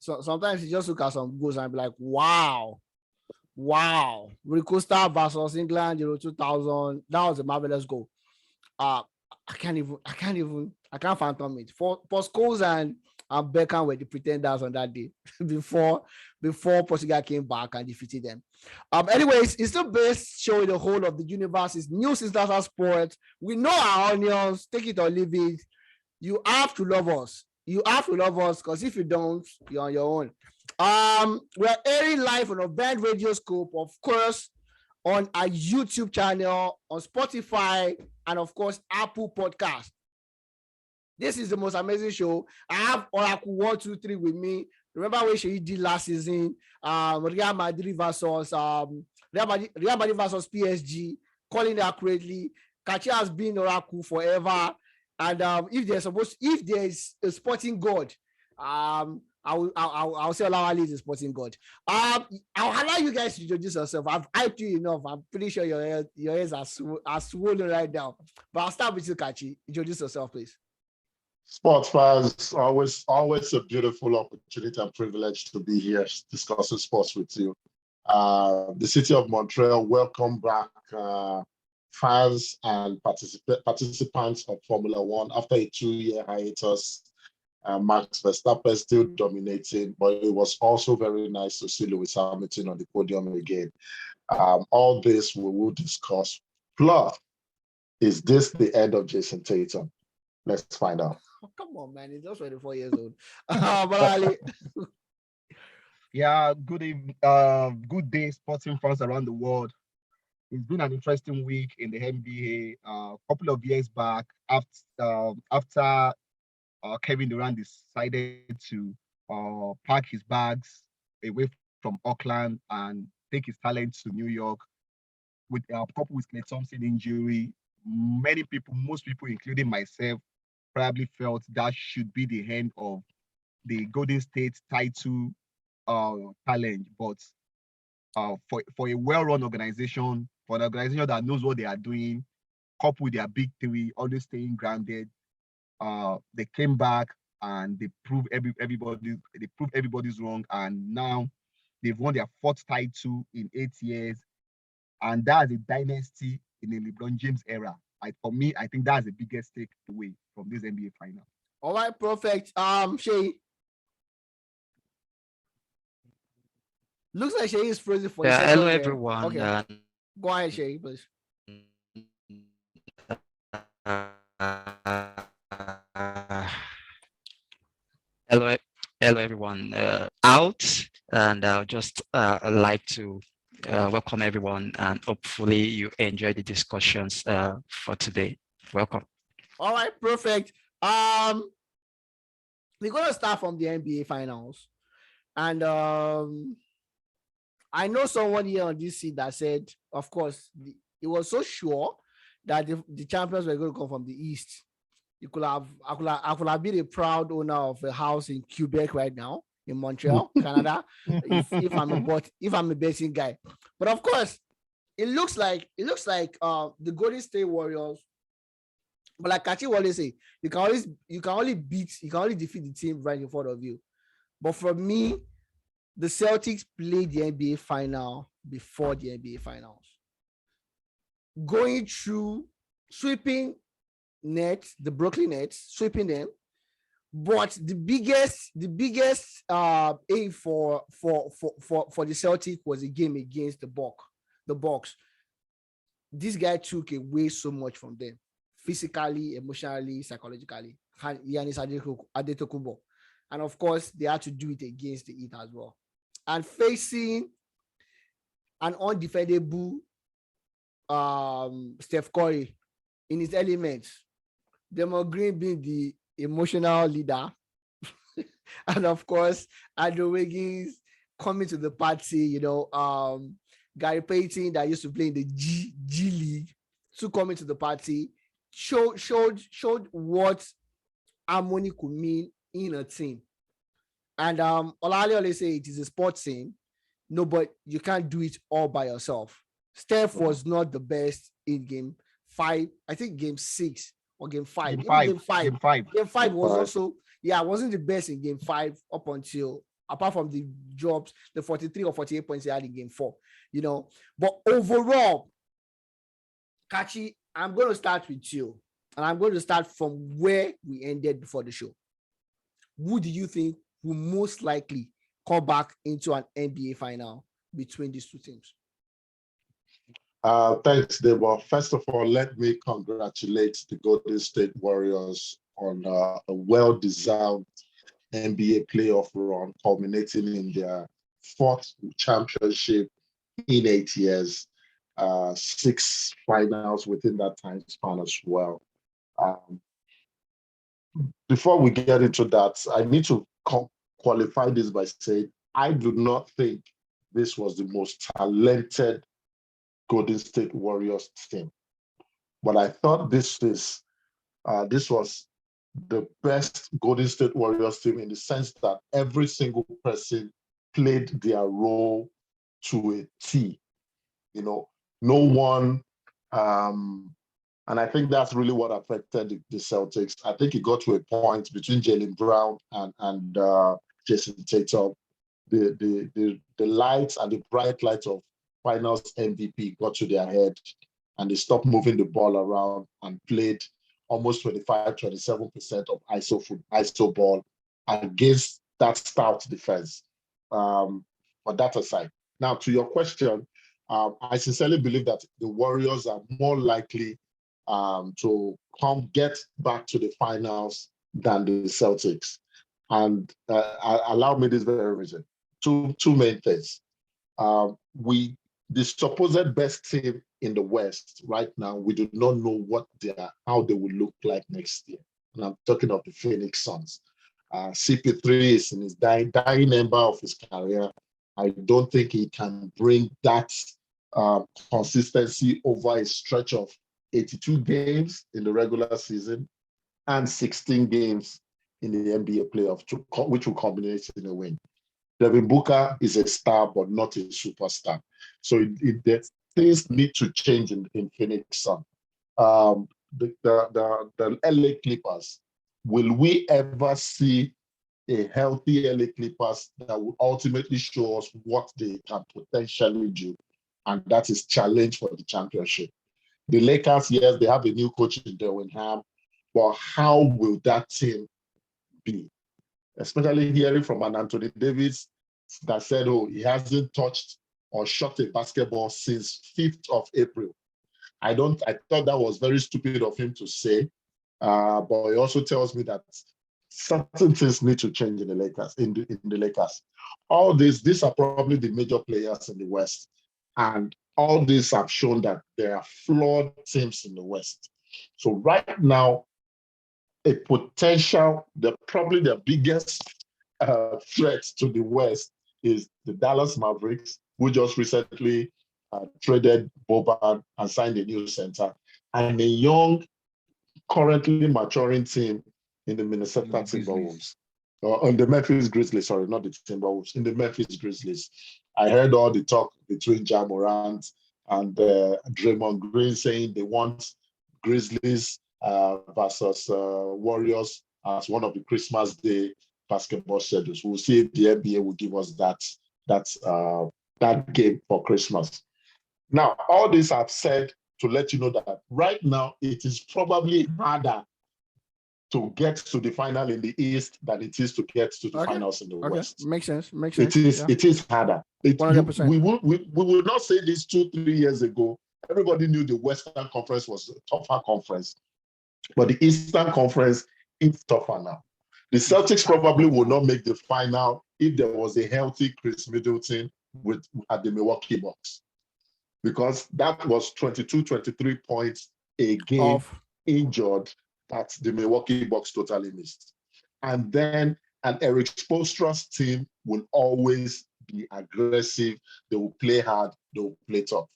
So sometimes you just look at some goals and be like, wow. Ricosta versus England, 2000. That was a marvelous goal. I can't phantom it. For Scholes and Beckham were the pretenders on that day before Portugal came back and defeated them. Anyways, it's the best show in the whole of the universe. It's News International Sports. We know our onions. Take it or leave it. You have to love us. Because if you don't, you're on your own. We're airing live on a band radio scope, of course, on our YouTube channel, on Spotify, and of course, Apple Podcast. This is the most amazing show. I have Oracle 1, 2, 3 with me. Remember what she did last season? Real Madrid versus PSG, calling it accurately. Kachi has been Oracle forever. And if there's a sporting god, I'll say Olawale is a sporting god. I'll allow you guys to introduce yourself. I've hyped you enough. I'm pretty sure your ears are swollen right now. But I'll start with you, Kachi. Introduce yourself, please. Sports fans, always a beautiful opportunity and privilege to be here discussing sports with you. The city of Montreal, welcome back fans and participants of Formula One after a 2-year hiatus. Max Verstappen still dominating, but it was also very nice to see Lewis Hamilton on the podium again. All this we will discuss. Plus, is this the end of Jason Tatum? Let's find out. Oh, come on, man. He's just 24 years old. Ali. Yeah, good day, sporting fans around the world. It's been an interesting week in the NBA. A couple of years back, after Kevin Durant decided to pack his bags away from Auckland and take his talent to New York, with coupled with Klay Thompson injury, most people, including myself, probably felt that should be the end of the Golden State title challenge. But for a well-run organization, for an organization that knows what they are doing, coupled with their big three, always staying grounded, they came back and they proved everybody's wrong, and now they've won their 4th title in 8 years, and that's a dynasty in the LeBron James era. For me, I think that's the biggest takeaway from this NBA final. All right, perfect. Shay. Looks like Shay is frozen for a second. Hello, everyone. Okay. Go ahead, Shay, please. Hello, everyone. Out, and I'll just like to welcome everyone, and hopefully you enjoy the discussions for today. Welcome. All right, perfect. We're going to start from the NBA finals, and I know someone here on this seat that said, of course, it was so sure that the champions were going to come from the East. I could have been a proud owner of a house in Quebec right now, in Montreal, Canada, if I'm a betting guy. But of course, it looks like the Golden State Warriors. But like Kachi always say, you can only defeat the team right in front of you. But for me, the Celtics played the NBA final before the NBA finals, going through, sweeping Nets, the Brooklyn Nets, sweeping them. But the biggest aim for the Celtics was a game against the Bucks. This guy took away so much from them, physically, emotionally, psychologically. Giannis Antetokounmpo, and of course they had to do it against the Heat as well. And facing an undefendable Steph Curry in his elements, Draymond Green being the emotional leader, and of course Andrew Wiggins coming to the party, Gary Payton that used to play in the G League to coming to the party, showed what harmony could mean in a team. And Olale always say it is a sports team. No, but you can't do it all by yourself. Steph was not the best in game 5. I think game 6 or game 5. Game 5 was also, wasn't the best in game 5 up until apart from the drops, the 43 or 48 points they had in game 4, you know. But overall, Kachi, I'm going to start with you, and I'm going to start from where we ended before the show. Who do you think will most likely come back into an NBA final between these two teams? Thanks, Debo. First of all, let me congratulate the Golden State Warriors on a well-deserved NBA playoff run, culminating in their 4th championship in 8 years, 6 finals within that time span as well. Before we get into that, I need to qualify this by saying I do not think this was the most talented Golden State Warriors team, but I thought this was the best Golden State Warriors team in the sense that every single person played their role to a T. You know, no one, and I think that's really what affected the Celtics. I think it got to a point between Jaylen Brown and Jason Tatum. The lights and the bright lights of Finals MVP got to their head, and they stopped moving the ball around and played almost 25-27% of ISO ball against that stout defense. But that aside, now to your question, I sincerely believe that the Warriors are more likely to get back to the finals than the Celtics. And allow me this very reason. Two main things. The supposed best team in the West right now, we do not know how they will look like next year. And I'm talking of the Phoenix Suns. CP3 is in his dying ember of his career. I don't think he can bring that consistency over a stretch of 82 games in the regular season and 16 games in the NBA playoff, which will culminate in a win. Devin Booker is a star, but not a superstar. So things need to change in Phoenix Sun. The LA Clippers, will we ever see a healthy LA Clippers that will ultimately show us what they can potentially do? And that is challenge for the championship. The Lakers, yes, they have a new coach in Darwin Ham, but how will that team be? Especially hearing from an Anthony Davis that said, oh, he hasn't touched or shot a basketball since 5th of April. I thought that was very stupid of him to say, but he also tells me that certain things need to change in the Lakers. In the Lakers, all these are probably the major players in the West, and all these have shown that there are flawed teams in the West. So right now, probably the biggest threat to the West is the Dallas Mavericks, who just recently traded Boban and signed a new center, and a young, currently maturing team in the Minnesota Timberwolves. On the Memphis Grizzlies, sorry, not the Timberwolves, in the Memphis Grizzlies. I heard all the talk between Ja Morant and Draymond Green saying they want Grizzlies versus Warriors as one of the Christmas Day basketball schedules. We'll see if the NBA will give us that game for Christmas. Now, all this I've said to let you know that right now it is probably harder to get to the final in the East than it is to get to the finals in the West. Makes sense. It is harder. We would not say this 2-3 years ago. Everybody knew the Western Conference was a tougher conference, but the Eastern Conference is tougher now. The Celtics probably would not make the final if there was a healthy Chris Middleton at the Milwaukee Bucks, because that was 22-23 points a game injured that the Milwaukee Bucks totally missed. And then an Eric Spoelstra's team will always be aggressive. They will play hard. They will play tough.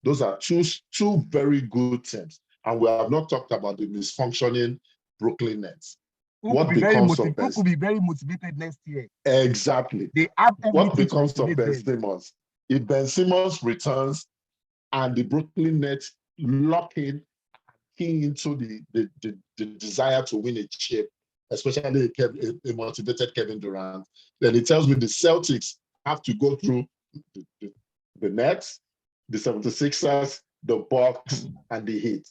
Those are two very good teams. And we have not talked about the misfunctioning Brooklyn Nets. Who could be very motivated next year? Exactly. They have what becomes of Ben Simmons? If Ben Simmons returns and the Brooklyn Nets lock in into the desire to win a chip, especially a motivated Kevin Durant, then it tells me the Celtics have to go through the Nets, the 76ers, the Bucks, and the Heat.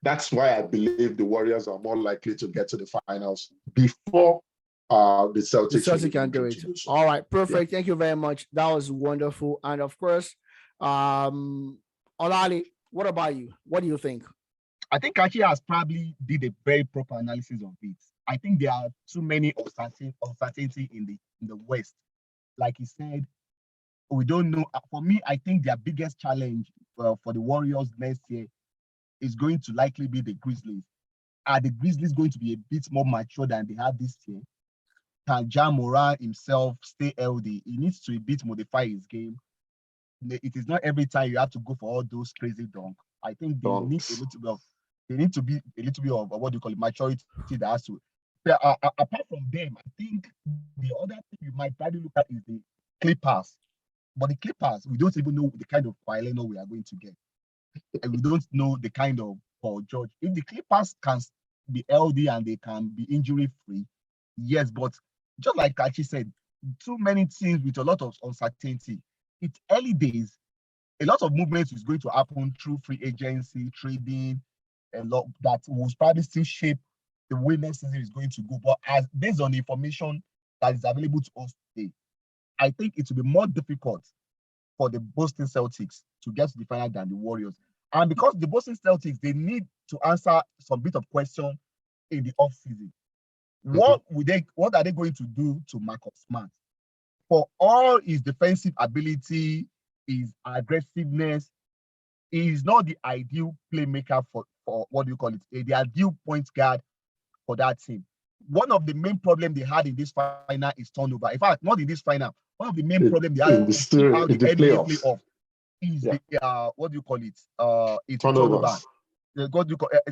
That's why I believe the Warriors are more likely to get to the finals before the Celtics. The Celtics can do it. So. All right, perfect. Yeah. Thank you very much. That was wonderful. And of course, Olali, what about you? What do you think? I think Kachi has probably did a very proper analysis of it. I think there are too many uncertainty in the West. Like he said, we don't know. For me, I think their biggest challenge for the Warriors next year is going to likely be the Grizzlies. Are the Grizzlies going to be a bit more mature than they have this year? Can Ja Morant himself stay healthy? He needs to a bit modify his game. It is not every time you have to go for all those crazy dunks. I think they need a little bit of, they need to be a little bit of what do you call it, maturity that has to. But, apart from them, I think the other thing you might probably look at is the Clippers. But the Clippers, we don't even know the kind of Kawhi Leonard we are going to get. And we don't know the kind of Paul George. If the Clippers can be healthy and they can be injury free, yes, but just like Kachi said, too many teams with a lot of uncertainty. It's early days. A lot of movements is going to happen through free agency, trading, a lot that will probably still shape the way next season is going to go. But as based on the information that is available to us today, I think it will be more difficult for the Boston Celtics to get to the final than the Warriors. And because the Boston Celtics, they need to answer some bit of question in the offseason. What are they going to do to Marcus Smart? For all his defensive ability, his aggressiveness, he is not the ideal playmaker for what do you call it? The ideal point guard for that team. One of the main problems they had in this final is turnover. In fact, not in this final. One of the main problems they had in the NBA playoff is the what do you call it? It's turnover.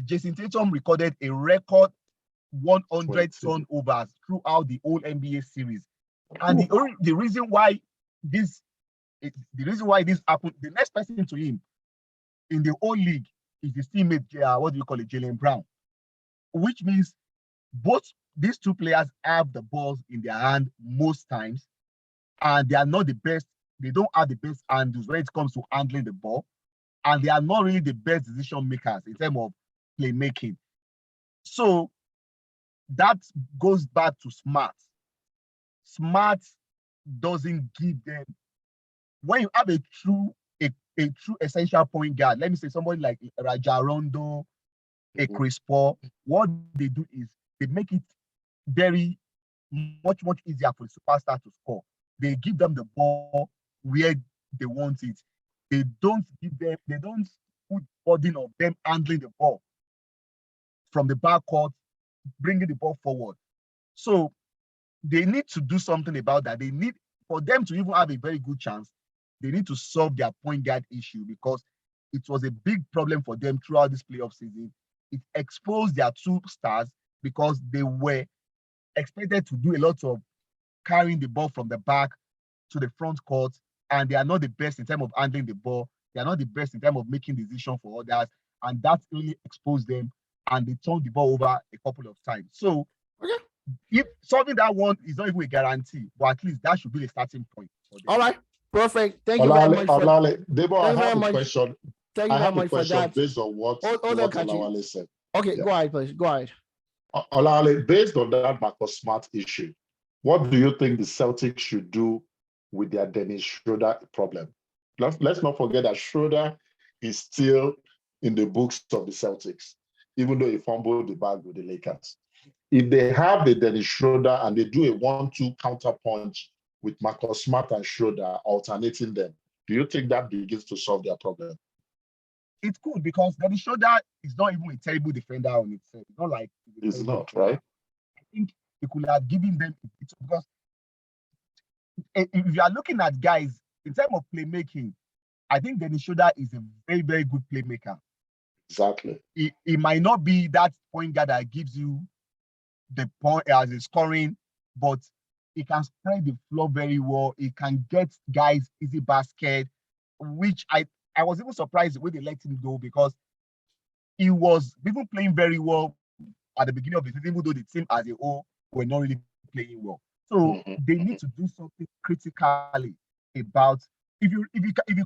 Jason Tatum recorded a record 100 turnovers throughout the whole NBA series. And the reason why this happened, the next person to him in the whole league is his teammate, Jaylen Brown, which means both these two players have the balls in their hand most times, and they are not the best. They don't have the best handles when it comes to handling the ball, and they are not really the best decision makers in terms of playmaking. So that goes back to Smart. Smart doesn't give them. When you have a true essential point guard, let me say somebody like Raja Rondo, a Chris Paul, what they do is they make it very much easier for the superstar to score. They give them the ball where they want it. They don't put burden of them handling the ball from the backcourt, bringing the ball forward. So they need to do something about that. They need, for them to even have a very good chance, they need to solve their point guard issue, because it was a big problem for them throughout this playoff season. It exposed their two stars because they were expected to do a lot of carrying the ball from the back to the front court, and they are not the best in terms of handling the ball. They are not the best in terms of making decisions for others, and that really exposed them, and they turned the ball over a couple of times. So if solving that one is not even a guarantee, but at least that should be the starting point for them. All right, perfect. Thank you very much. Debo, I have a question. Thank you very much for that. Based on what Olawale said. Okay, go ahead, please. Go ahead. Olawale, based on that Marcus Smart issue, what do you think the Celtics should do with their Dennis Schroeder problem? Let's not forget that Schroeder is still in the books of the Celtics, even though he fumbled the bag with the Lakers. If they have the Dennis Schroeder and they do a 1-2 counterpunch with Marcus Smart and Schroeder alternating them, do you think that begins to solve their problem? It could, because Dennis Schroeder is not even a terrible defender on itself. It's not like it's not, right? I think he could have given them, because if you are looking at guys in terms of playmaking, I think Dennis Schroeder is a very, very good playmaker. Exactly. He might not be that point guard that gives you the point as a scoring, but he can spread the floor very well. He can get guys easy basket, which I was even surprised when they let him go, because he was even playing very well at the beginning of the season, even though the team as a whole were not really playing well. So they need to do something critically about. If you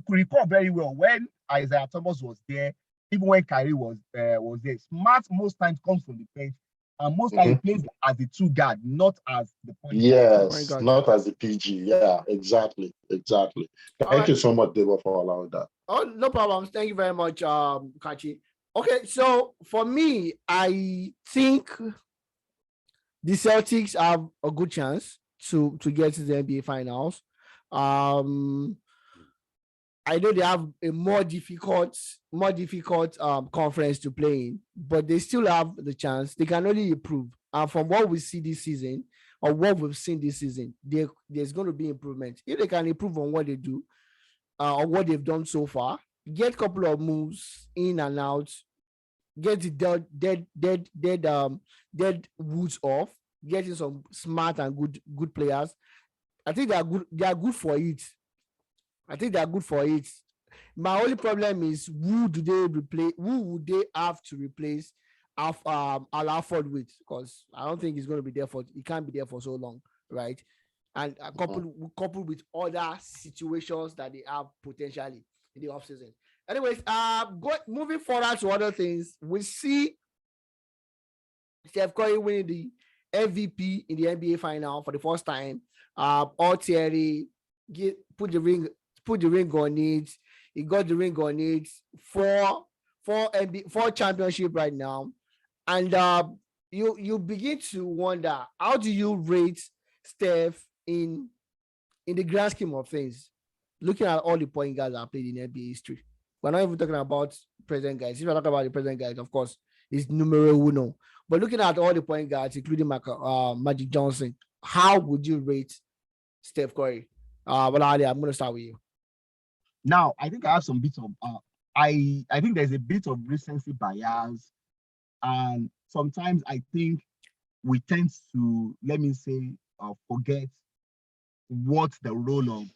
could recall very well, when Isaiah Thomas was there, even when Kyrie was there, Smart most times comes from the bench, and most times he plays as the two guard, not as the point guard. Yes, not as the PG. Yeah, exactly. Thank you so much, Debo, for allowing that. Oh, no problem. Thank you very much, Kachi. Okay, so for me, I think the Celtics have a good chance to get to the NBA Finals. I know they have a more difficult conference to play in, but they still have the chance. They can only improve. And from what we see this season, or what we've seen this season, there's going to be improvement. If they can improve on what they do, or what they've done so far, get a couple of moves in and out, get the dead woods off, getting some smart and good players. I think they are good. They are good for it. I think they are good for it. My only problem is who would they have to replace Al Horford with? Because I don't think he's going to be there he can't be there for so long, right? And coupled with other situations that they have potentially in the offseason. Anyways, moving forward to other things, we see Steph Curry winning the MVP in the NBA final for the first time. All Thierry put the ring on it. He got the ring on it. Four championship right now. And you begin to wonder, how do you rate Steph in the grand scheme of things, looking at all the point guards that played in NBA history? We're not even talking about present guys. If you're talking about the present guys, of course, it's numero uno. But looking at all the point guards, including Magic Johnson, how would you rate Steph Curry? Well, Ali, I'm going to start with you. Now, I think I have some bits of I think there's a bit of recency bias, and sometimes I think we tend to, let me say, forget what the role of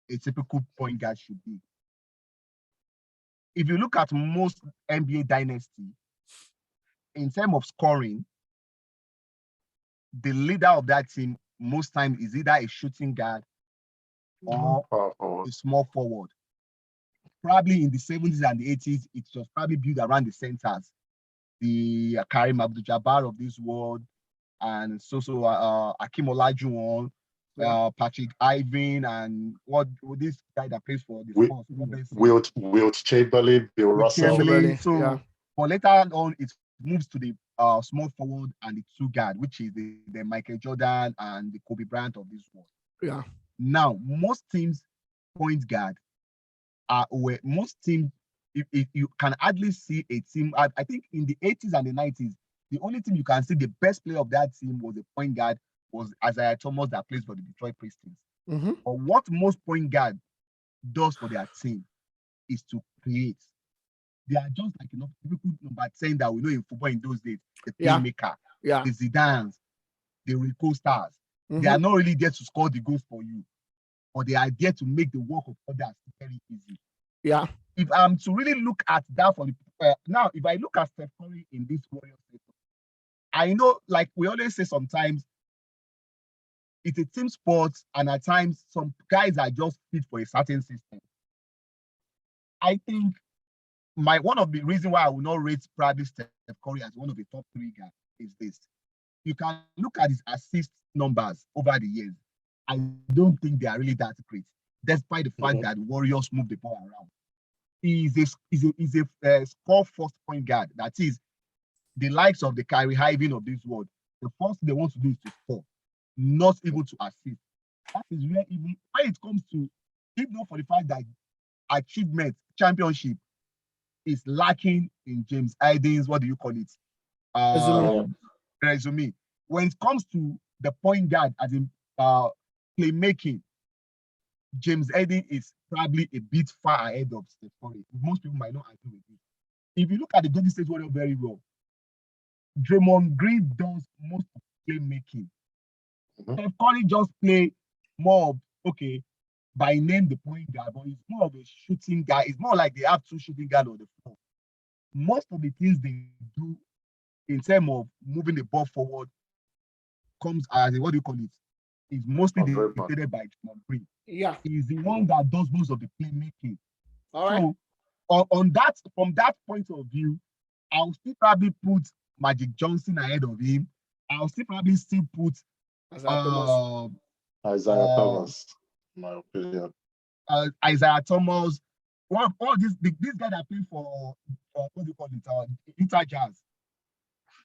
a typical point guard should be. If you look at most NBA dynasty, in terms of scoring, the leader of that team most times is either a shooting guard or a small forward. Probably in the 70s and the 80s, it was probably built around the centers, the Karim Abdul-Jabbar of this world, and Akeem Olajuwon, Patrick Ivan, and what this guy that plays for the Spurs, Wilt Chamberlain, Bill Russell. But later on, it moves to the small forward and the two guard, which is the Michael Jordan and the Kobe Bryant of this world. Yeah. Now, most teams point guard are where most teams, if you can hardly see a team. I think in the 80s and the 90s, the only team you can see the best player of that team was a point guard, was Isaiah Thomas that plays for the Detroit Pistons. But what most point guard does for their team is to create. They are just like typical number 10 that we know in football in those days, the playmaker, the Zidans, the Rico Stars. They are not really there to score the goals for you, but they are there to make the work of others very easy. Yeah. If I'm to really look at that for now, if I look at Steph Curry in this Warriors system, I know, like we always say, sometimes it's a team sport, and at times some guys are just fit for a certain system. I think one of the reasons why I will not rate probably Steph Curry as one of the top 3 guys is this. You can look at his assist numbers over the years. I don't think they are really that great, despite the fact that Warriors move the ball around. He's a score first point guard. That is, the likes of the Kyrie Irving of this world. The first thing they want to do is to score, not able to assist. That is where, even when it comes to, if not for the fact that achievement, championship is lacking in James Harden's, what do you call it? Resume. When it comes to the point guard, as in playmaking, James Harden is probably a bit far ahead of Steph Curry. Most people might not agree with it. If you look at the Golden State Warriors very well, Draymond Green does most of the playmaking. Steph Curry just play more of, by name the point guard, but it's more of a shooting guy. It's more like they have 2 shooting guards on the floor. Most of the things they do in terms of moving the ball forward comes as a, what do you call it? Is mostly dictated by Montreal. Yeah. He's the one that does most of the playmaking. All right. So on that, from that point of view, I'll still probably put Magic Johnson ahead of him. I'll still probably put Isaiah Thomas. Isaiah Thomas, in my opinion. Isaiah Thomas. All this guy that play for what do you call it? Utah Jazz.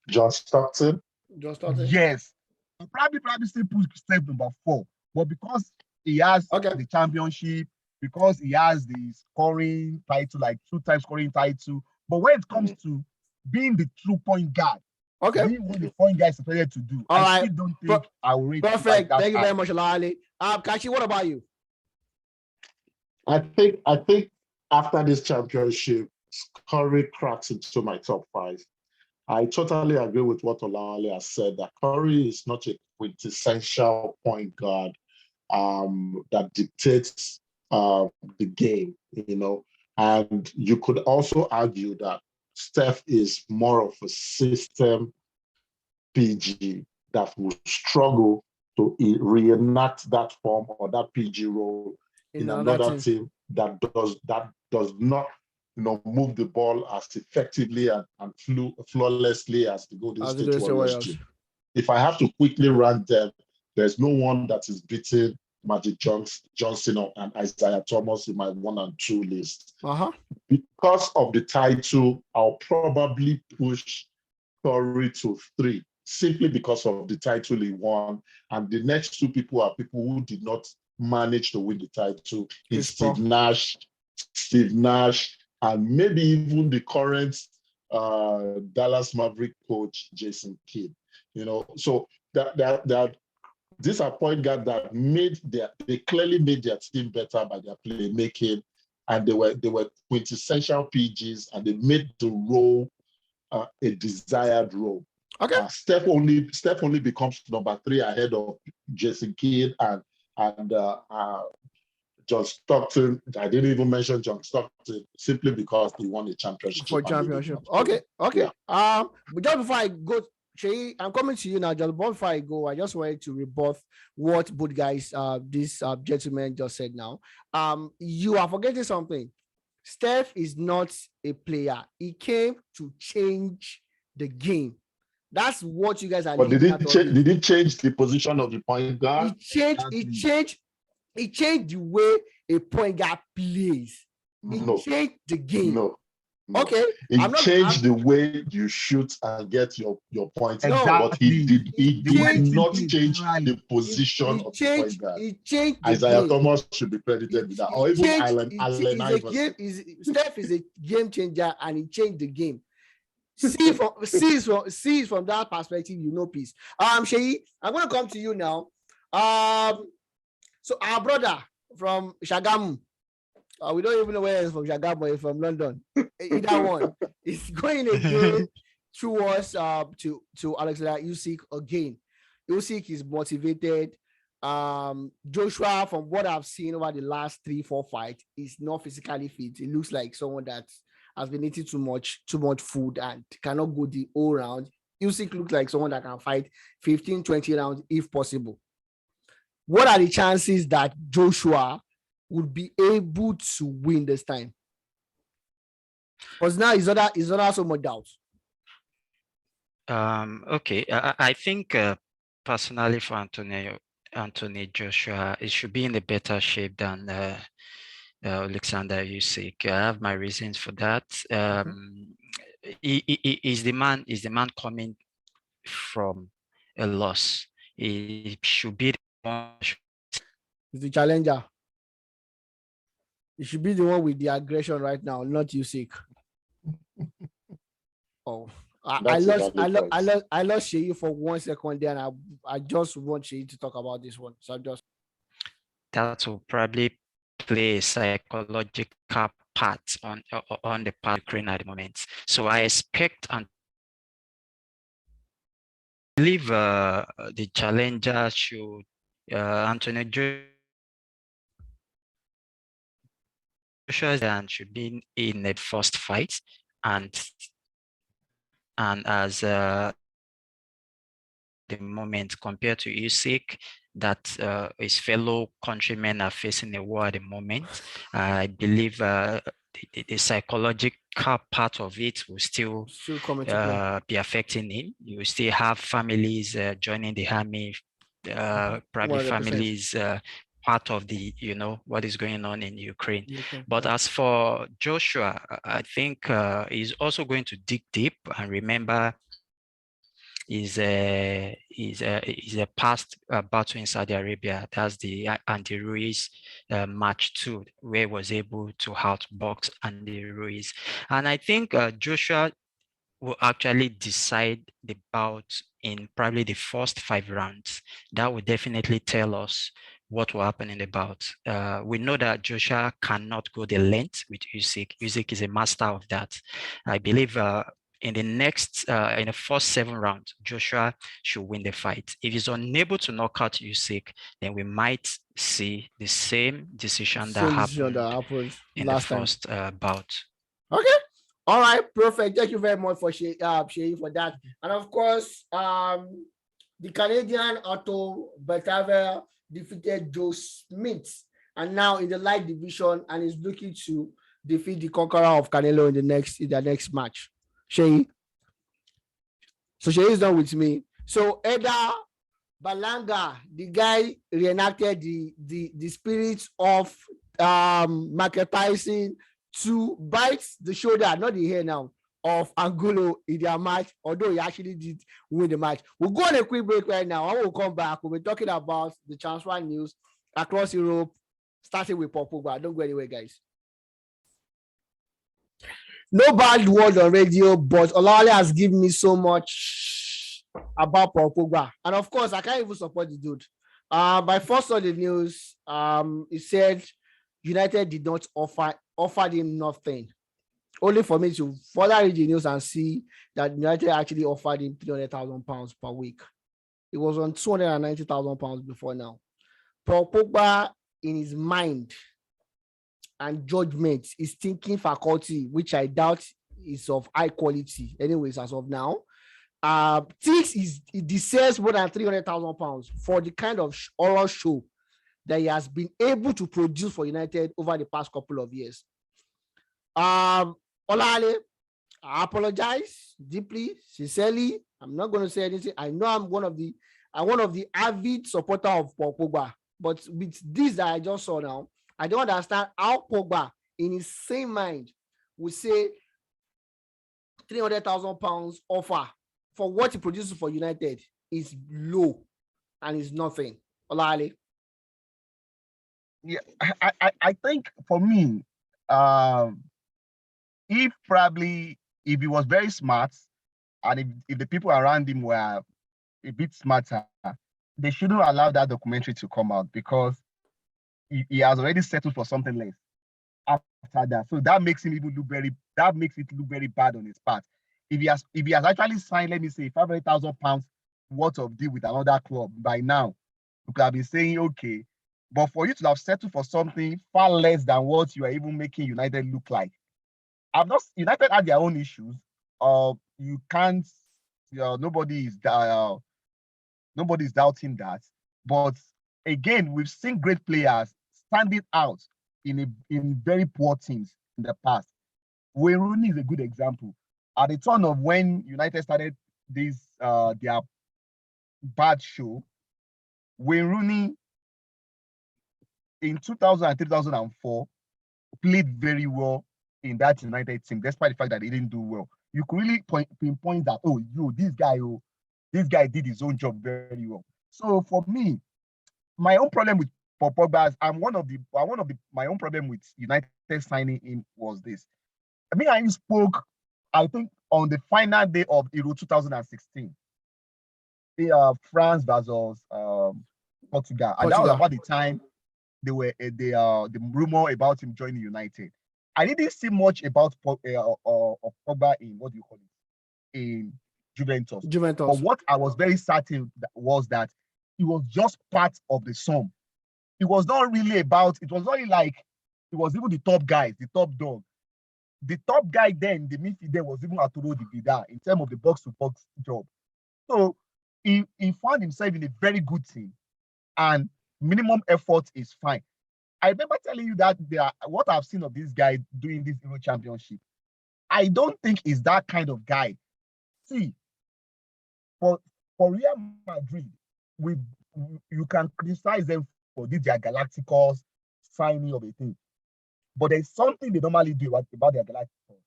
John Stockton. John Stockton. Yes. I'll probably still put step number 4. But because he has the championship, because he has the scoring title, like 2-time scoring title. But when it comes to being the true point guard, being what the point guard is supposed to do, I still don't think I will rate. Perfect. Like thank you very much, Olale. Kachi, what about you? I think after this championship, Curry cracks into my top 5. I totally agree with what Olale has said, that Curry is not a quintessential point guard that dictates the game, you know. And you could also argue that Steph is more of a system PG that will struggle to reenact that form or that PG role in another team that does not, you know, move the ball as effectively and flawlessly as the Golden State Warriors do. If I have to quickly rank them, there's no one that is beating Magic Johnson and Isaiah Thomas in my 1 and 2 list. Because of the title, I'll probably push Curry to 3, simply because of the title he won. And the next 2 people are people who did not manage to win the title. It's Steve Nash, and maybe even the current Dallas Maverick coach, Jason Kidd. You know, so that these are point guards that they clearly made their team better by their playmaking, and they were quintessential PGs, and they made the role a desired role. Steph only becomes number 3 ahead of Jason Kidd and John Stockton. I didn't even mention John Stockton simply because he won a championship. Okay. Yeah. But just before I go, Shay, I'm coming to you now. Just before I go, I just wanted to rebuff what both guys, this gentleman just said now. You are forgetting something. Steph is not a player. He came to change the game. That's what you guys are. But did he change the position of the point guard? He changed the way a point guard plays. He changed the game. No. Okay. It changed the way you shoot and get your points. But he did not change the position of the point guard. He changed the Isaiah game. Thomas should be credited with that. Or even Allen Iverson. Steph is a game changer, and he changed the game. See from that perspective, you know, peace. Sheyi, I'm going to come to you now. So our brother from Shagamu, we don't even know where he's from, Shagamu, he's from London. Either one is going again towards to Alexander Usyk again. Usyk is motivated. Joshua, from what I've seen over the last 3-4 fights, is not physically fit. It looks like someone that has been eating too much food and cannot go the whole round. Usyk looks like someone that can fight 15-20 rounds if possible. What are the chances that Joshua would be able to win this time? Because now is not so much doubt. Okay, I think personally for Anthony Joshua, it should be in a better shape than Alexander Usyk. I have my reasons for that. He is the man coming from a loss. He should be the one. He's the challenger. He should be the one with the aggression right now, not Usyk. Oh, I lost Sheyi for 1 second there, and I just want Sheyi to talk about this one. So that will probably play a psychological part on the part of Ukraine at the moment. So I expect and believe the challenger should Anthony Joshua should be in the first fight, and and as the moment compared to Usyk, that his fellow countrymen are facing a war at the moment. I believe the psychological part of it will still come into play. be affecting him. You will still have families joining the army, probably 100%. families part of the, what is going on in Ukraine. But Yeah. as for Joshua, I think he's also going to dig deep and remember is a past battle in Saudi Arabia. That's the Andy Ruiz match 2, where he was able to outbox Andy Ruiz. And I think Joshua will actually decide the bout in probably the first 5 rounds. That will definitely tell us what will happen in the bout. We know that Joshua cannot go the length with Usyk. Usyk is a master of that. I believe in the first 7 rounds, Joshua should win the fight. If he's unable to knock out Usyk, then we might see the same decision that happened in the first bout. Okay. All right, perfect. Thank you very much for sharing for that. And of course, the Canadian Otto Bataver defeated Joe Smith, and now in the light division, and is looking to defeat the conqueror of Canelo in the next match. Shay. So Shay is done with me. So Eda Balanga, the guy reenacted the spirit of Mike Tyson to bite the shoulder, not the hair now, of Angulo in their match, although he actually did win the match. We'll go on a quick break right now. When we'll come back, we'll be talking about the transfer news across Europe, starting with Paul Pogba. Don't go anywhere, guys. No bad word on radio, but Olawale has given me so much about Paul Pogba. And of course, I can't even support the dude. By first on the news, he said United did not offered him nothing. Only for me to further read the news and see that United actually offered him £300,000 per week. It was on £290,000 before now. Paul Pogba, in his mind and judgment, is thinking faculty, which I doubt is of high quality. Anyways, as of now, thinks he deserves more than £300,000 for the kind of horror show that he has been able to produce for United over the past couple of years. Olale, I apologize deeply, sincerely. I'm not going to say anything. I know I'm one of the avid supporter of Paul Pogba, but with this that I just saw now, I don't understand how Pogba, in his same mind, would say £300,000 offer for what he produces for United is low and is nothing. Olale. Yeah, I think for me, if he was very smart, and if the people around him were a bit smarter, they shouldn't allow that documentary to come out, because he has already settled for something less after that. So that makes him even look very bad on his part. If he has actually signed, let me say, £500,000 worth of deal with another club by now, you could have been saying, okay. But for you to have settled for something far less than what you are even making United look like, United had their own issues. You can't. Nobody's doubting that. But again, we've seen great players standing out in very poor teams in the past. Wayne Rooney is a good example. At the turn of when United started this their bad show, Wayne Rooney in 2003, 2004 played very well in that United team, despite the fact that he didn't do well. You could really pinpoint that, this guy did his own job very well. So for me, my own problem with Paul Pogba, my own problem with United signing him was this. I mean, I spoke, I think, on the final day of Euro 2016, France versus Portugal, and that was about the time the rumor about him joining United. I didn't see much about Pogba in in Juventus. But what I was very certain was that he was just part of the sum. It was not really like he was even the top guy, the top dog. the top guy then, the midfielder, was even Arturo Di Vidal in terms of the box-to-box job. So he found himself in a very good team, and minimum effort is fine. I remember telling you that what I've seen of this guy doing this Euro Championship, I don't think he's that kind of guy. See, for Real Madrid, you can criticize them for this their Galacticos signing of a thing, but there's something they normally do about their Galacticos.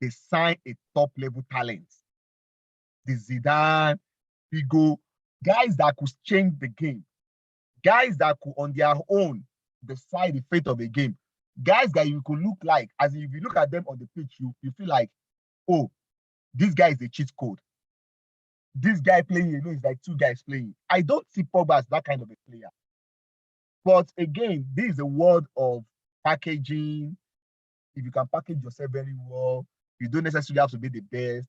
They sign a top level talent. The Zidane, Figo, guys that could change the game, guys that could on their own decide the fate of a game, guys that you could look like, as if you look at them on the pitch, you feel like, oh, this guy is a cheat code. This guy playing, is like two guys playing. I don't see Pogba as that kind of a player. But again, this is a world of packaging. If you can package yourself very well, you don't necessarily have to be the best.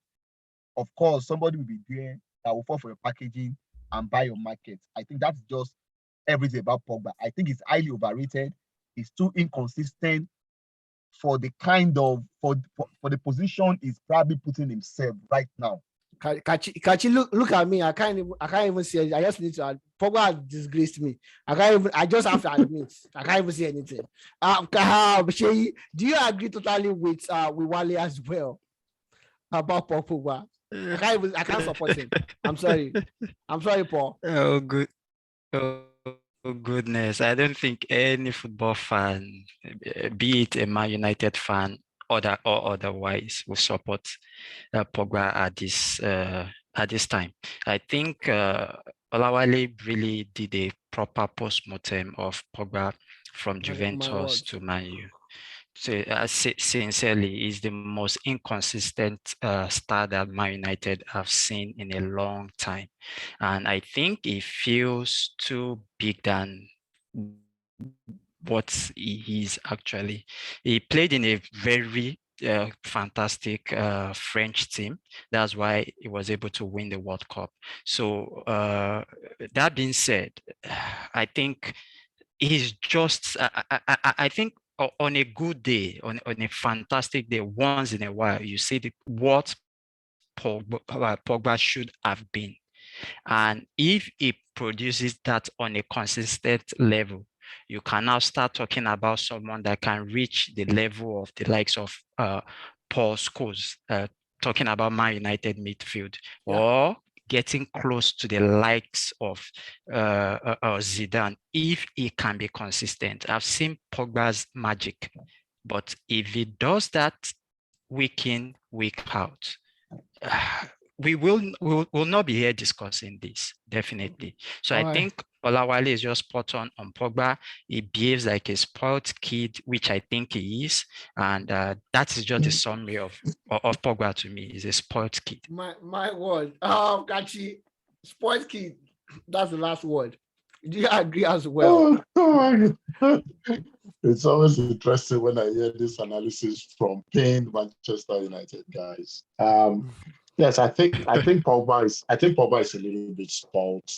Of course, somebody will be there that will fall for your packaging and buy your market. I think that's just everything about Pogba. I think it's highly overrated. It's too inconsistent for the kind of for the position he's probably putting himself right now. Kachi, look at me. I can't even say it. I just need to. Pogba disgraced me. I just have to admit. I can't even say anything. Do you agree totally with Wale as well about Paul Pogba? I can't support him. I'm sorry, Paul. Oh, good. Oh, goodness. I don't think any football fan, be it a Man United fan or otherwise, will support Pogba at this time. I think Olawale really did a proper post-mortem of Pogba from Juventus to Man U. So, sincerely, is the most inconsistent star that Man United have seen in a long time, and I think he feels too big than what he is actually. He played in a very fantastic French team. That's why he was able to win the World Cup. So that being said, I think he's just. I think on a good day, on a fantastic day, once in a while, you see what Pogba should have been. And if he produces that on a consistent level, you can now start talking about someone that can reach the level of the likes of Paul Scholes, talking about Man United midfield, or getting close to the likes of Zidane, if he can be consistent. I've seen Pogba's magic, but if he does that week in, week out, we will not be here discussing this, definitely. So I think Olawale is just spot on Pogba. He behaves like a spoiled kid, which I think he is, and that is just a summary of Pogba to me. He's a spoiled kid. My word, Kachi, spoiled kid. That's the last word. Do you agree as well? It's always interesting when I hear this analysis from pained Manchester United guys. Yes, I think Pogba is a little bit spoiled.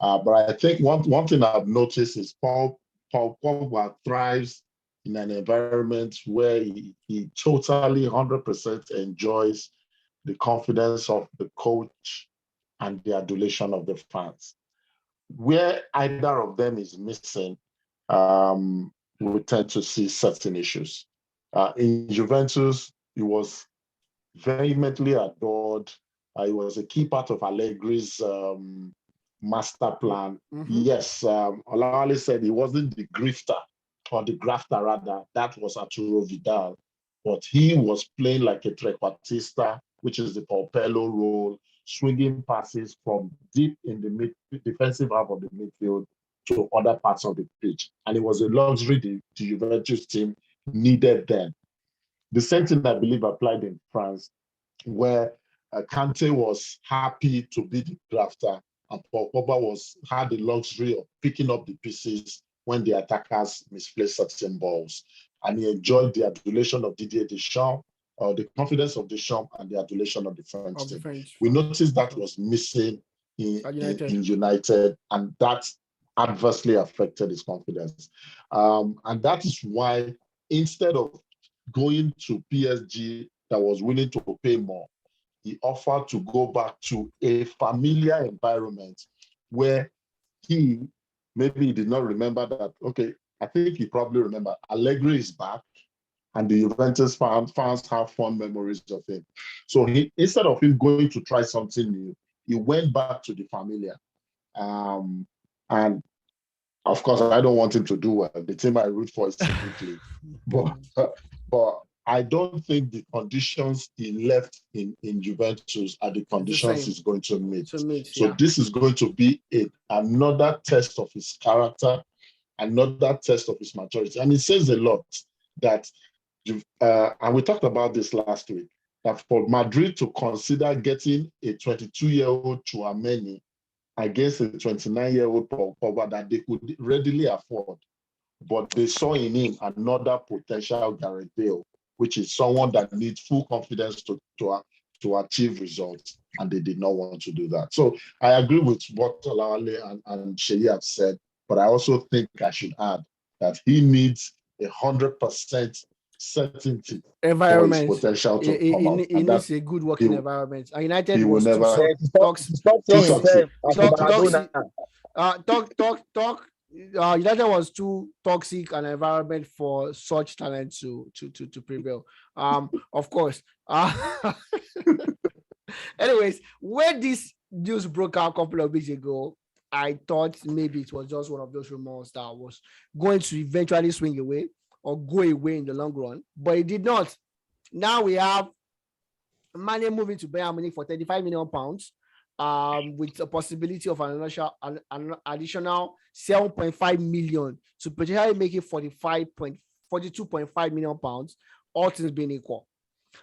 But I think one thing I've noticed is Paul Pogba thrives in an environment where he totally 100% enjoys the confidence of the coach and the adulation of the fans. Where either of them is missing, we tend to see certain issues. In Juventus, he was vehemently adored. He was a key part of Allegri's master plan. Yes, Olawale said he wasn't the grifter, or the grafter rather. That was Arturo Vidal. But he was playing like a trequartista, which is the Paupello role, swinging passes from deep in the defensive half of the midfield to other parts of the pitch. And it was a luxury the Juventus team needed then. The same thing, I believe, applied in France, where Kante was happy to be the drafter, and Paul Pogba had the luxury of picking up the pieces when the attackers misplaced certain balls. And he enjoyed the adulation of Didier Deschamps, the confidence of Deschamps, and the adulation of the French team. We noticed that was missing in United, and that adversely affected his confidence. And that is why, instead of going to PSG that was willing to pay more. He offered to go back to a familiar environment where maybe he did not remember that, okay, I think he probably remember Allegri is back and the Juventus fans have fond memories of him. So instead of him going to try something new, he went back to the familiar. And of course, I don't want him to do well. The team I root for is Italy. but I don't think the conditions he left in Juventus are the conditions he's going to meet. So this is going to be another test of his character, another test of his maturity. And it says a lot that, and we talked about this last week, that for Madrid to consider getting a 22-year-old Tchouaméni against a 29-year-old Pogba that they could readily afford, but they saw in him another potential Gareth Bale, which is someone that needs full confidence to achieve results, and they did not want to do that. So I agree with what Olawale and Sheyi have said, but I also think I should add that he needs 100% certainty environment for his potential to come out. He needs a good working environment. United was United was too toxic an environment for such talent to prevail. Of course. Anyways, when this news broke out a couple of weeks ago, I thought maybe it was just one of those rumors that was going to eventually swing away or go away in the long run, but it did not. Now we have Mane moving to Bayern Munich for £35 million, with a possibility of an additional 7.5 million to potentially make it 42.5 million pounds, all things being equal.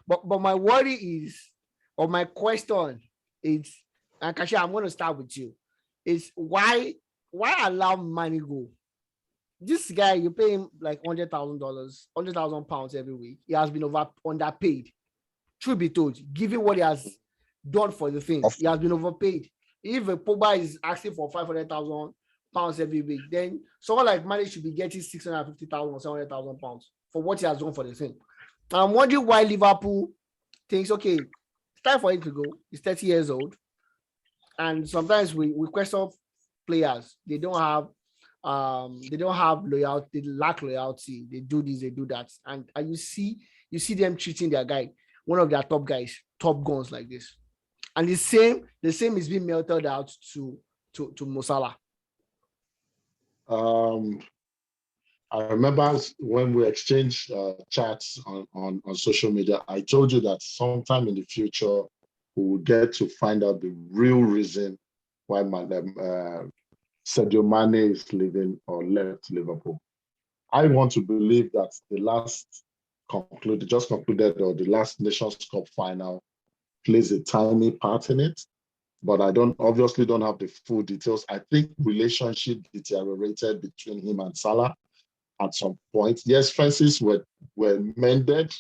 But my worry is, or my question is, and Kasia, I'm going to start with you, is why allow Mane go? This guy, you pay him like $100,000, £100,000 every week. He has been underpaid. Truth be told, given what he has done for the thing, he has been overpaid. If a Pogba is asking for £500,000 every week, then someone like Mane should be getting £650,000 or £700,000 for what he has done for the thing. I'm wondering why Liverpool thinks, okay, it's time for him to go. He's 30 years old. And sometimes we question players. They don't have loyalty, they lack loyalty, they do this, they do that. And you see them treating their guy, one of their top guys, top guns like this. And the same is being melted out to Mo Salah. I remember when we exchanged chats on social media, I told you that sometime in the future, we will get to find out the real reason why Sadio Mane is leaving or left Liverpool. I want to believe that the last Nations Cup final plays a tiny part in it, but I obviously don't have the full details. I think relationship deteriorated between him and Salah at some point. Yes, fences were mended,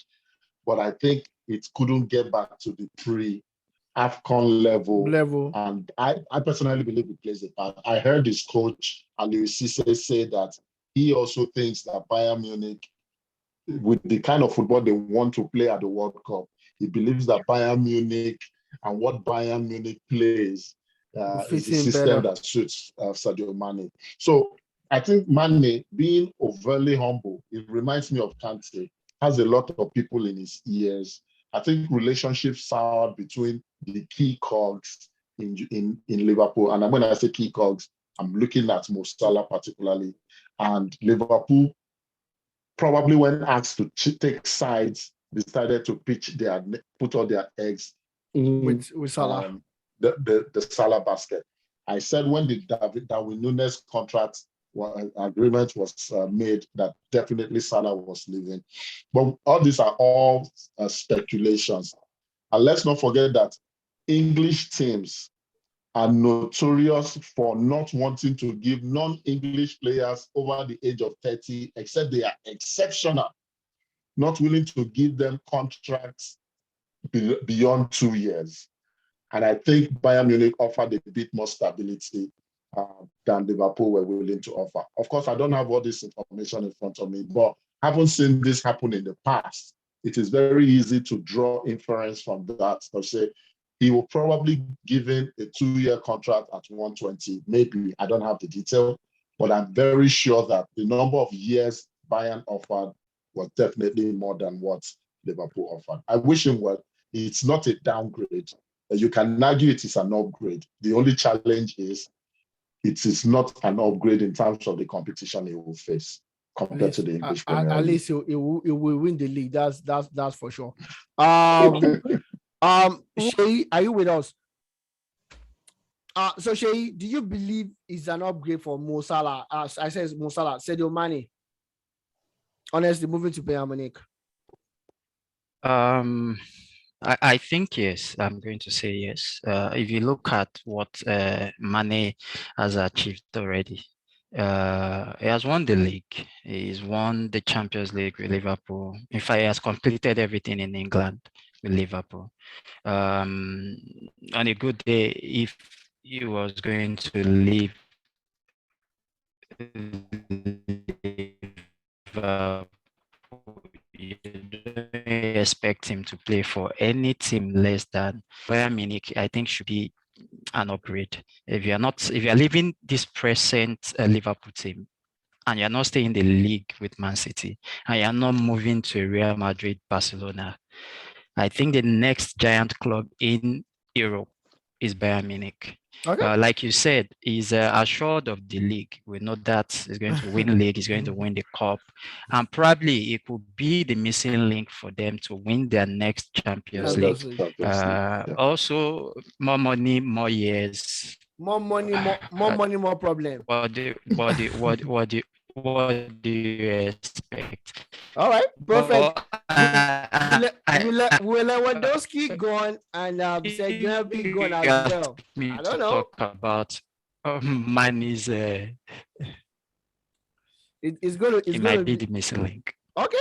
but I think it couldn't get back to the pre-AFCON level. And I personally believe it plays a part. I heard his coach, Aliou Cisse, say that he also thinks that Bayern Munich, with the kind of football they want to play at the World Cup, he believes that Bayern Munich and what Bayern Munich plays is the system that suits Sadio Mane. So I think Mane, being overly humble, it reminds me of Kante, has a lot of people in his ears. I think relationships soured between the key cogs in Liverpool. And when I say key cogs, I'm looking at Mo Salah particularly. And Liverpool, probably when asked to take sides, decided to put all their eggs in with Salah. The Salah basket. I said when the Darwin Núñez contract agreement was made, that definitely Salah was leaving. But all these are all speculations. And let's not forget that English teams are notorious for not wanting to give non-English players over the age of 30, except they are exceptional, not willing to give them contracts beyond 2 years. And I think Bayern Munich offered a bit more stability than Liverpool were willing to offer. Of course, I don't have all this information in front of me, but haven't seen this happen in the past. It is very easy to draw inference from that or say he will probably give in a 2-year contract at 120. Maybe, I don't have the detail, but I'm very sure that the number of years Bayern offered was definitely more than what Liverpool offered. I wish him well. It's not a downgrade. You can argue it is an upgrade. The only challenge is it is not an upgrade in terms of the competition he will face compared to the English Premier League. At least it will win the league. That's for sure. Shay, are you with us? So Shay, do you believe it's an upgrade for Mo Salah? As I said, Mo Salah, Sadio Mane. Honestly, moving to Bayern Munich. I think yes. I'm going to say yes. If you look at what Mane has achieved already, he has won the league. He's won the Champions League with Liverpool. In fact, he has completed everything in England with Liverpool. On a good day, if he was going to leave Liverpool, you don't expect him to play for any team less than Bayern Munich. I think should be an upgrade. If you're leaving this present Liverpool team and you're not staying in the league with Man City and you're not moving to Real Madrid, Barcelona, I think the next giant club in Europe is Bayern Munich. Okay. Like you said, he's assured of the league. We know that he's going to win league, he's going to win the cup, and probably it could be the missing link for them to win their next Champions League. Also, more money, more years. More money, more problem. What do you expect? All right, perfect. Will Lewandowski gone and said you have been gone as well? I don't know. Talk about Mane's. It's going to be the missing link. Okay.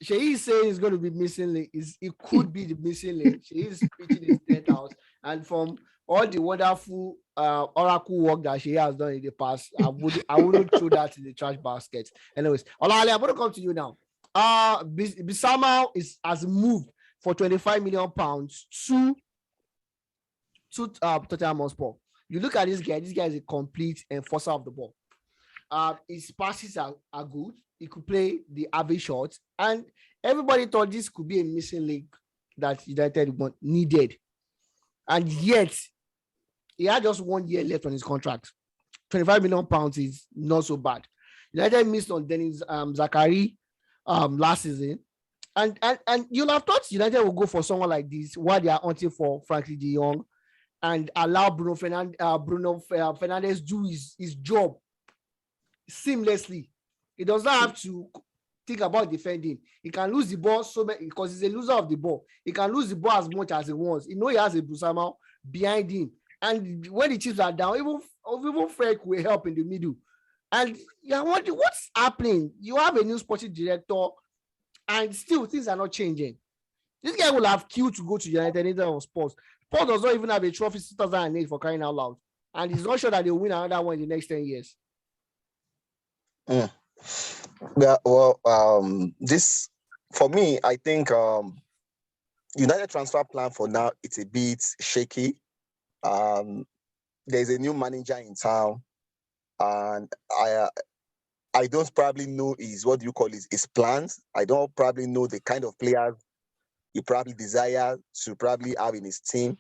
She is saying it's going to be missing link. It could be the missing link. She is preaching his death out, and from all the wonderful oracle work that she has done in the past, I wouldn't throw that in the trash basket. Anyways, Olale, I'm going to come to you now. Bisama has moved for 25 million pounds to Tottenham Hotspur. You look at this guy. This guy is a complete enforcer of the ball. His passes are good. He could play the average shots, and everybody thought this could be a missing link that United needed, and yet he had just 1 year left on his contract. 25 million pounds is not so bad. United missed on Dennis Zachary last season, and you'll have thought United will go for someone like this while they are hunting for Frankie de Jong and allow Bruno Fernandes do his job seamlessly. He does not have to think about defending. He can lose the ball so much because he's a loser of the ball. He can lose the ball as much as he wants. He knows he has a Busama behind him, and when the chips are down, even Frank will help in the middle. And yeah, what's happening? You have a new sporting director, and still things are not changing. This guy will have queued to go to United instead of Spurs. Spurs does not even have a trophy since 2008 for crying out loud, and he's not sure that they'll win another one in the next 10 years. Yeah, well, this for me, I think United transfer plan for now it's a bit shaky. There's a new manager in town, and I don't probably know his plans. I don't probably know the kind of players he probably desire to probably have in his team.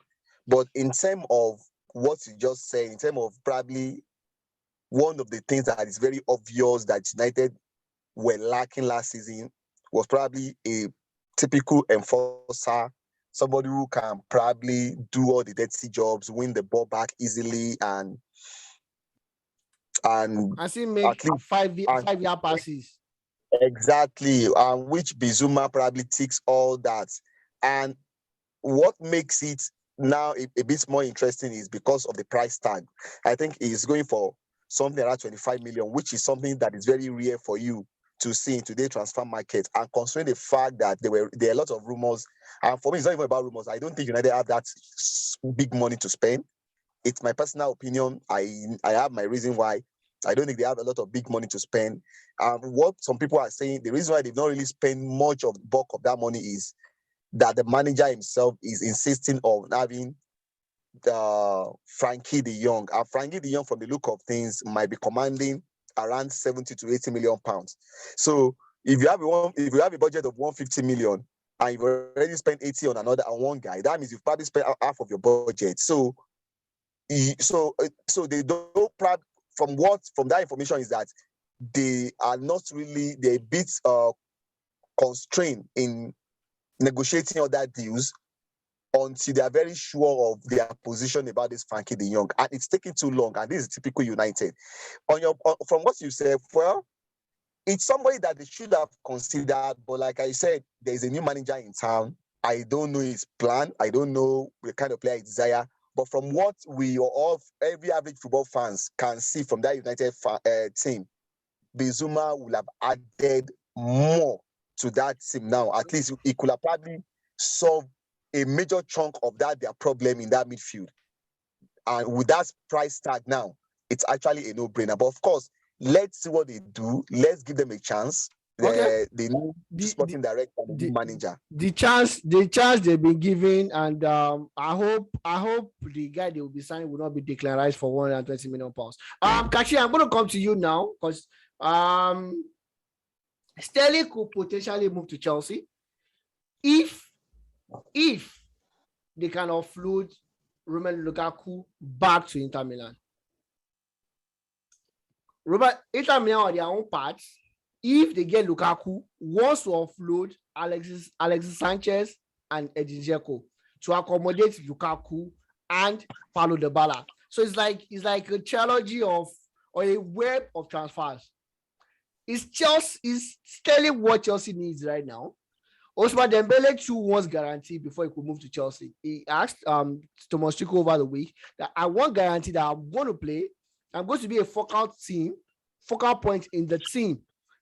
But in terms of what you just said, in terms of probably one of the things that is very obvious that United were lacking last season was probably a typical enforcer, somebody who can probably do all the dirty jobs, win the ball back easily, and I see make 5-year passes. Exactly, which Bizuma probably ticks all that. And what makes it now a bit more interesting is because of the price tag. I think he's going for something around 25 million, which is something that is very rare for you to see in today's transfer market. And considering the fact that there are a lot of rumors, and for me, it's not even about rumors. I don't think United have that big money to spend. It's my personal opinion. I have my reason why. I don't think they have a lot of big money to spend. What some people are saying, the reason why they've not really spent much of the bulk of that money is that the manager himself is insisting on having Frankie de Jong. And Frankie de Jong, from the look of things, might be commanding around 70 to 80 million pounds. So if you have a budget of 150 million and you've already spent 80 on one guy, that means you've probably spent half of your budget. So they don't, from that information is that they are not really, they're a bit constrained in negotiating other deals until they are very sure of their position about this Frankie de Jong, and it's taking too long. And this is typical United. From what you said, well, it's somebody that they should have considered, but like I said, there's a new manager in town. I don't know his plan. I don't know the kind of player he desire. But from what every average football fans can see from that United team, Bizuma will have added more to that team now. At least he could have probably solved a major chunk of their problem in that midfield. And with that price tag now, it's actually a no-brainer. But of course, let's see what they do. Let's give them a chance. Okay. The new sporting director and the manager. The chance they've been given, and I hope the guy they will be signing will not be declared for 120 million pounds. Kachi, I'm going to come to you now because Sterling could potentially move to Chelsea if they can offload Romelu Lukaku back to Inter Milan. Inter Milan on their own part, if they get Lukaku, wants to offload Alexis Sanchez and Edin Dzeko to accommodate Lukaku and Paulo Dybala. So it's like a trilogy or a web of transfers. Is Sterling what Chelsea needs right now? Ousmane Dembele too wants guarantee before he could move to Chelsea. He asked Thomas Tuchel over the week that I want guarantee that I'm going to play. I'm going to be a focal point in the team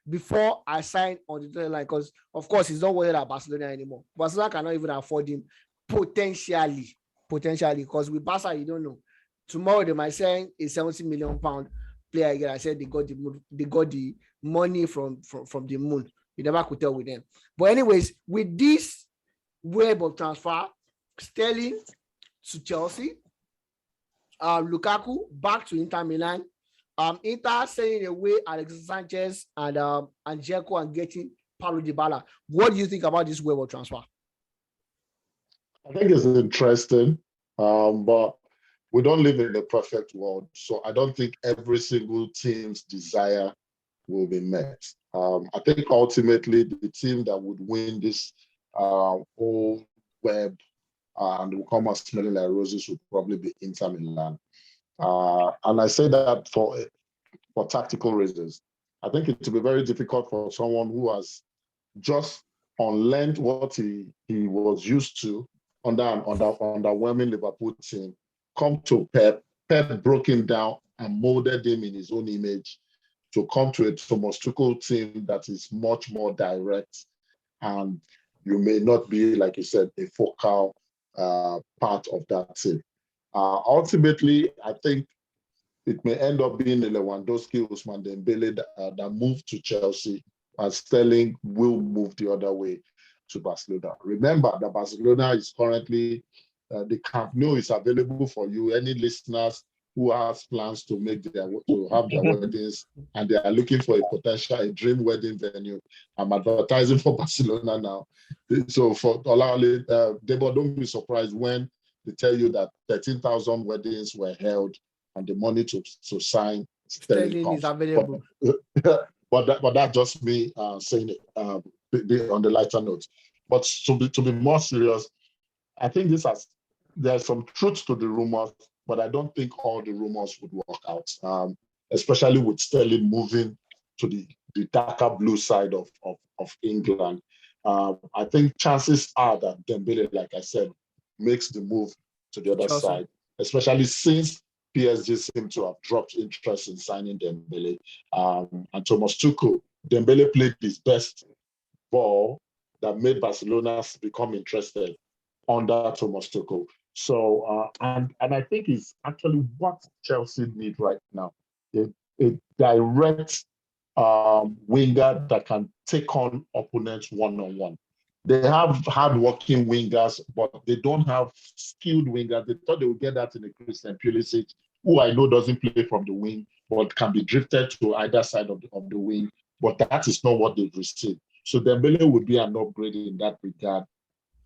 before I sign on the deadline, because of course he's not worried about Barcelona anymore. Barcelona cannot even afford him potentially, because with Barca you don't know. Tomorrow they might sign a 70 million pound player again. I said they got the money from the moon. You never could tell with them. But anyways, with this web of transfer, Sterling to Chelsea, Lukaku back to Inter Milan, Inter sending away Alexis Sanchez and Dzeko and getting Paulo Dybala. What do you think about this web of transfer? I think it's interesting, but we don't live in the perfect world, so I don't think every single team's desire will be met. I think ultimately the team that would win this whole web and will come out smelling like roses would probably be Inter Milan. And I say that for tactical reasons. I think it will be very difficult for someone who has just unlearned what he was used to under an underwhelming Liverpool team, come to Pep broken down and molded him in his own image, to come to a Thomas Tuchel team that is much more direct, and you may not be, like you said, a focal part of that team. Ultimately, I think it may end up being a Lewandowski, Ousmane Dembele that move to Chelsea, and Sterling will move the other way to Barcelona. Remember that Barcelona is currently, the Camp Nou is available for you. Any listeners who has plans to have their weddings and they are looking for a dream wedding venue, I'm advertising for Barcelona now. So for Olale, Debo, don't be surprised when they tell you that 13,000 weddings were held and the money to sign Sterling is available. But that's just me saying it on the lighter note. But to be more serious, I think there's some truth to the rumors, but I don't think all the rumors would work out, especially with Sterling moving to the darker blue side of England. I think chances are that Dembele, like I said, makes the move to the other side, especially since PSG seem to have dropped interest in signing Dembele. And Thomas Tuchel, Dembele played his best ball that made Barcelona become interested under Thomas Tuchel. So, and I think it's actually what Chelsea need right now. If a direct winger that can take on opponents one-on-one. They have hard-working wingers, but they don't have skilled wingers. They thought they would get that in a Christian Pulisic, who I know doesn't play from the wing, but can be drifted to either side of the wing. But that is not what they've received. So Dembele would be an upgrade in that regard.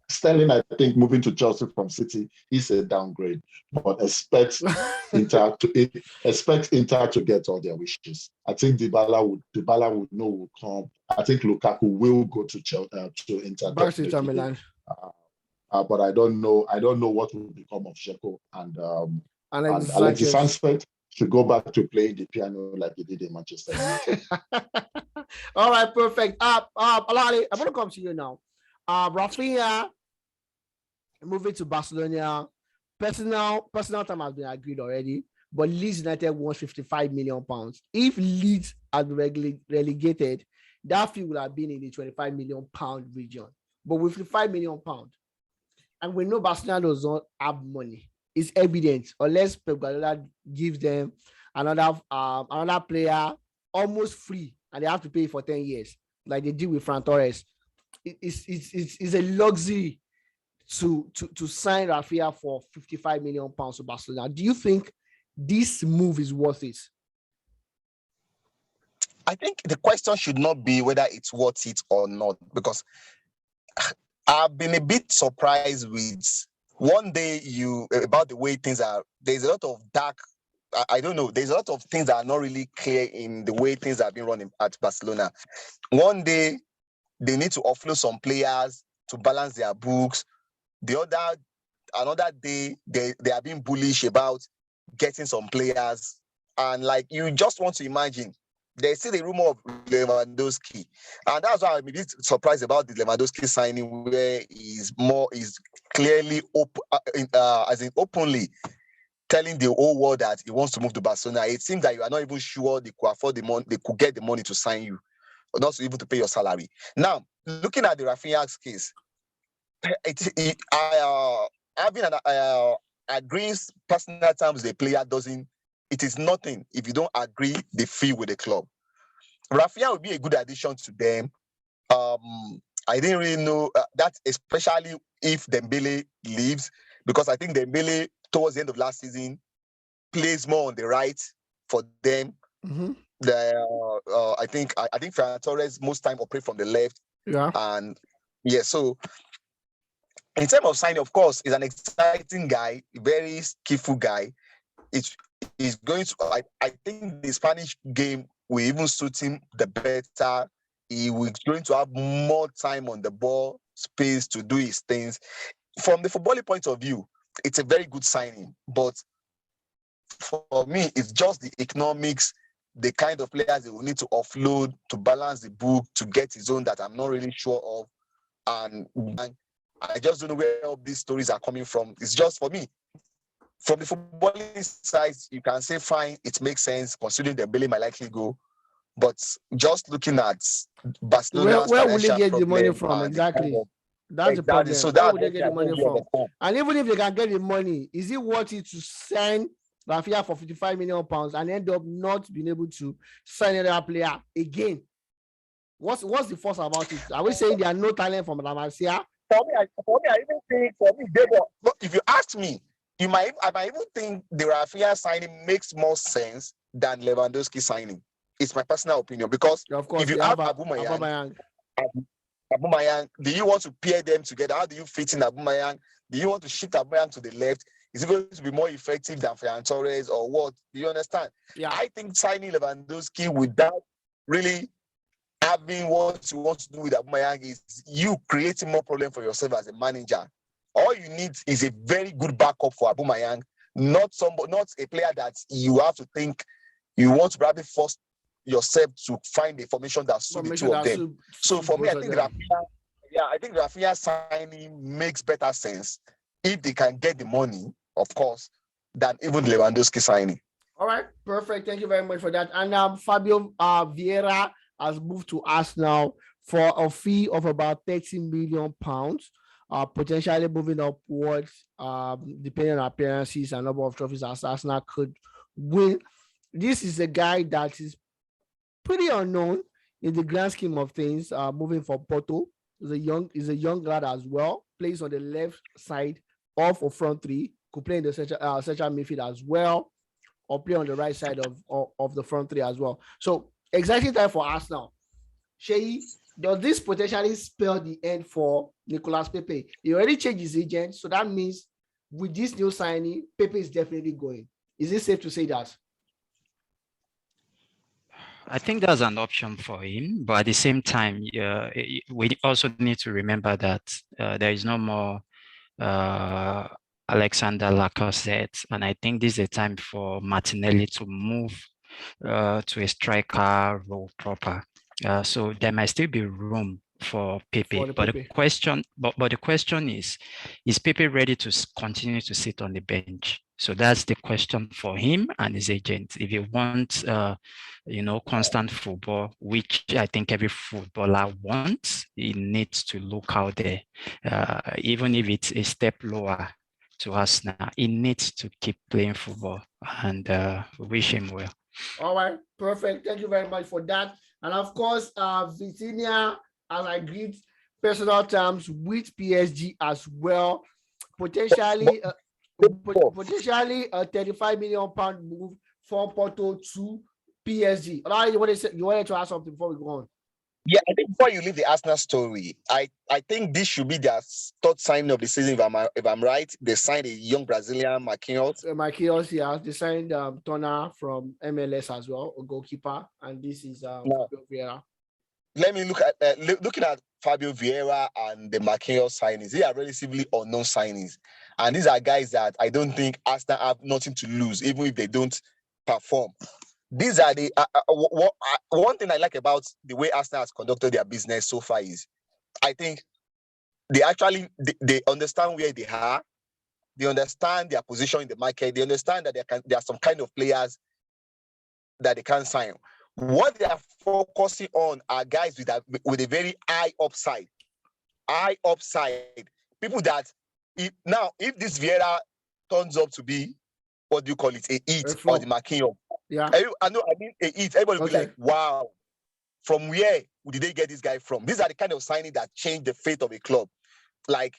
Sterling, I think, moving to Chelsea from City is a downgrade, but expect Inter to get all their wishes. I think Dybala would know will come. I think Lukaku will go to Inter. Back to Inter Milan. But I don't know what will become of Dzeko and Alexis Sanchez should go back to playing the piano like he did in Manchester United. All right, perfect. Alali, I'm gonna come to you now. Rafinha moving to Barcelona. Personal time has been agreed already, but Leeds United wants 55 million pounds. If Leeds had been relegated, that fee would have been in the 25 million pound region. But with 55 million pounds, and we know Barcelona does not have money. It's evident, unless Pep Guardiola gives them another player almost free, and they have to pay for 10 years, like they did with Fran Torres. It's a luxury to sign Rafinha for 55 million pounds to Barcelona. Do you think this move is worth it? I think the question should not be whether it's worth it or not, because I've been a bit surprised with one day about the way things are. There's a lot of dark. I don't know. There's a lot of things that are not really clear in the way things have been running at Barcelona. One day they need to offload some players to balance their books. Another day they are being bullish about getting some players, and like you just want to imagine. There's still a rumor of Lewandowski, and that's why I'm a bit surprised about the Lewandowski signing, where he's clearly openly telling the whole world that he wants to move to Barcelona. It seems that you are not even sure they could afford the money, they could get the money to sign you, or not even to pay your salary. Now, looking at the Rafinha's case, having an agreeing personal terms with a player it is nothing if you don't agree the fee with the club. Rafinha would be a good addition to them. I didn't really know that, especially if Dembele leaves, because I think Dembele towards the end of last season plays more on the right for them. Mm-hmm. I think Ferran Torres most time operate from the left. Yeah. And yeah, so in terms of signing, of course, he's an exciting guy, very skillful guy. He's going to. I think the Spanish game will even suit him the better. He was going to have more time on the ball, space to do his things. From the footballing point of view, it's a very good signing. But for me, it's just the economics, the kind of players they will need to offload to balance the book to get his own that I'm not really sure of. And I just don't know where all these stories are coming from. It's just for me. From the footballing side, you can say, fine, it makes sense, considering Dembele might likely go. But just looking at Barcelona, where will they get the money from? Exactly. That's the problem. So where would they get the money from? And even if they can get the money, is it worth it to sign Rafinha for 55 million pounds and end up not being able to sign another player again? What's the force about it? Are we saying there are no talent from La Masia? For me, I even think if you ask me, I might even think the Rafinha signing makes more sense than Lewandowski signing. It's my personal opinion, because of course, if you have Aubameyang, do you want to pair them together? How do you fit in Aubameyang? Do you want to shift Aubameyang to the left? Is it going to be more effective than Ferran Torres or what? Do you understand? Yeah. I think signing Lewandowski without really having what you want to do with Aubameyang is you creating more problem for yourself as a manager. All you need is a very good backup for Aubameyang, not a player that you have to think you want to probably force yourself to find a formation that suits the two of them. So for me, I think Rafinha signing makes better sense if they can get the money, of course, than even Lewandowski signing. All right, perfect. Thank you very much for that. And Fabio Vieira has moved to Arsenal for a fee of about 30 million pounds. Potentially moving upwards, depending on appearances and number of trophies as Arsenal could win. this is a guy that is pretty unknown in the grand scheme of things. Moving from Porto, is a young lad as well. Plays on the left side of a front three. Could play in the central midfield as well, or play on the right side of the front three as well. So exciting time for Arsenal. Sheyi, does this potentially spell the end for Nicolas Pepe? He already changed his agent, so that means with this new signing, Pepe is definitely going. Is it safe to say that? I think that's an option for him, but at the same time, we also need to remember that there is no more Alexander Lacazette, and I think this is a time for Martinelli to move to a striker role proper. So there might still be room for Pepe, but the question is Pepe ready to continue to sit on the bench? So that's the question for him and his agent. If he wants, constant football, which I think every footballer wants, he needs to look out there, even if it's a step lower to us now. He needs to keep playing football, and we wish him well. All right, perfect. Thank you very much for that. And of course, Vitinha has agreed personal terms with PSG as well. Potentially a 35 million pound move from Porto to PSG. You wanted to ask something before we go on? Yeah, I think before you leave the Arsenal story, I think this should be their third signing of the season. If I'm right, they signed a young Brazilian, Marquinhos. Marquinhos, yeah, they signed Turner from MLS as well, a goalkeeper, and this is Fabio Vieira. Let me look at looking at Fabio Vieira and the Marquinhos signings. They are relatively unknown signings, and these are guys that I don't think Arsenal have nothing to lose, even if they don't perform. These are the one thing I like about the way Arsenal has conducted their business so far is, I think they understand where they are, they understand their position in the market, they understand that there are some kind of players that they can sign. What they are focusing on are guys with a very high upside, people that if this Vieira turns up to be, what do you call it, a hit on the Marquinhos. Yeah, I mean a hit. Everybody will be like, wow, from where did they get this guy from? These are the kind of signing that change the fate of a club. Like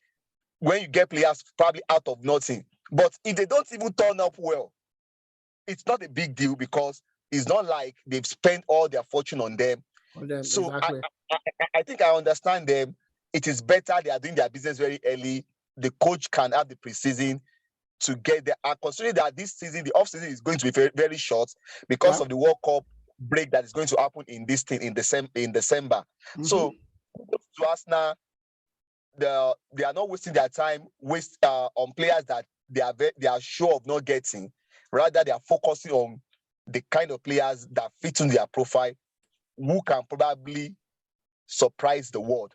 when you get players probably out of nothing. But if they don't even turn up well, it's not a big deal because it's not like they've spent all their fortune on them. So exactly. I think I understand them. It is better they are doing their business very early. The coach can have the preseason to get there. And considering that this season, the off season is going to be very, very short because of the World Cup break that is going to happen in December. Mm-hmm. So to us now, they are not wasting their time on players that they are sure of not getting. Rather, they are focusing on the kind of players that fit in their profile, who can probably surprise the world.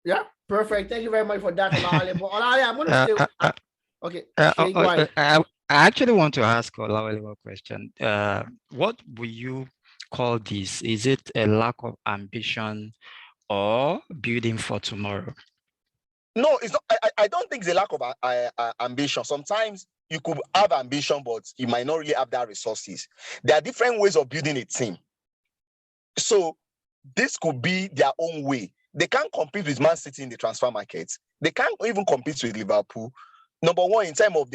Yeah, perfect. Thank you very much for that, Olawale. But Olawale, I'm going to say, okay. Go ahead. I actually want to ask Olawale a question. What will you call this? Is it a lack of ambition or building for tomorrow? No, it's not. I don't think it's a lack of ambition. Sometimes you could have ambition, but you might not really have that resources. There are different ways of building a team. So this could be their own way. They can't compete with Man City in the transfer market. They can't even compete with Liverpool. Number one, in terms of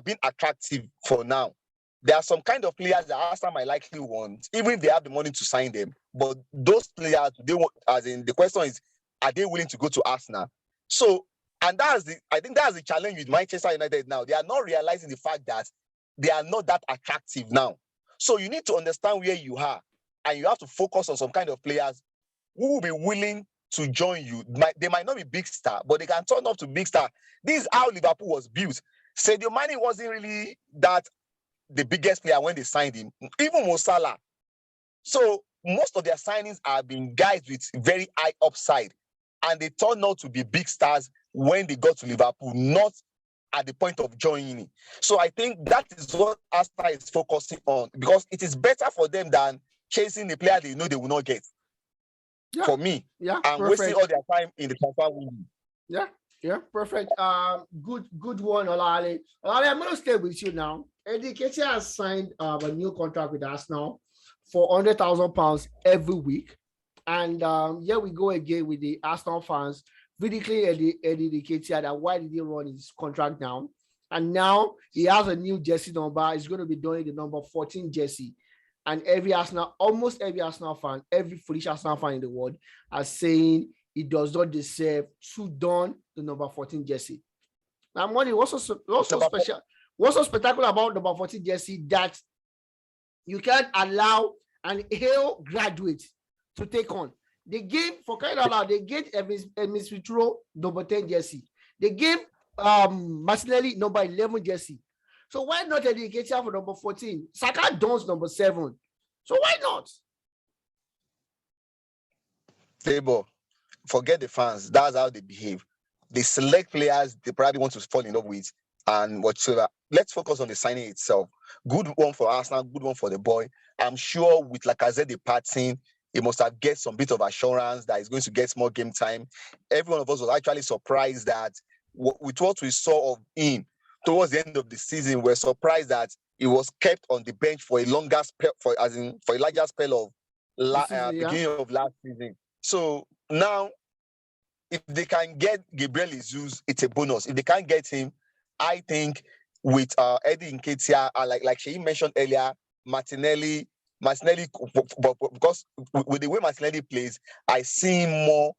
being attractive for now, there are some kind of players that Arsenal might likely want, even if they have the money to sign them. But those players, the question is, are they willing to go to Arsenal? So, and I think that's the challenge with Manchester United now. They are not realizing the fact that they are not that attractive now. So you need to understand where you are, and you have to focus on some kind of players who will be willing to join you. They might not be big star, but they can turn up to big star. This is how Liverpool was built. Sadio Mane wasn't really that the biggest player when they signed him, even Mo Salah. So most of their signings have been guys with very high upside, and they turned out to be big stars when they got to Liverpool, not at the point of joining. So I think that is what Arsenal is focusing on, because it is better for them than chasing the player they know they will not get. For me, and wasting all their time in the transfer window. Yeah, Yeah, perfect. Good one, Olale. Olale, I'm gonna stay with you now. Eddie Nketiah has signed a new contract with us now for £100,000 every week. And here we go again with the Arsenal fans ridiculing Eddie Nketiah that why did he run his contract down? And now he has a new jersey number. He's going to be doing the number 14 jersey. And almost every Arsenal fan, every foolish Arsenal fan in the world are saying he does not deserve to don the number 14 jersey. Now, money, what's so special? What's so spectacular about number 14 jersey that you can't allow an Hale graduate to take on? They gave, for crying out loud, they gave Emis Vitro number 10 jersey. They gave Martinelli number 11 jersey. So why not Eddie Nketiah for number 14? Saka dons number 7. So why not? Table. Forget the fans. That's how they behave. They select players they probably want to fall in love with and whatsoever. Let's focus on the signing itself. Good one for Arsenal, good one for the boy. I'm sure with Lacazette departing, he must have get some bit of assurance that he's going to get more game time. Every one of us was actually surprised that with what we saw of him towards the end of the season, we're surprised that he was kept on the bench for a longer spell, for a larger spell of beginning of last season. So now, if they can get Gabriel Jesus, it's a bonus. If they can't get him, I think with Eddie Nketiah, like Sheyi mentioned earlier, Martinelli, because with the way Martinelli plays, I see him more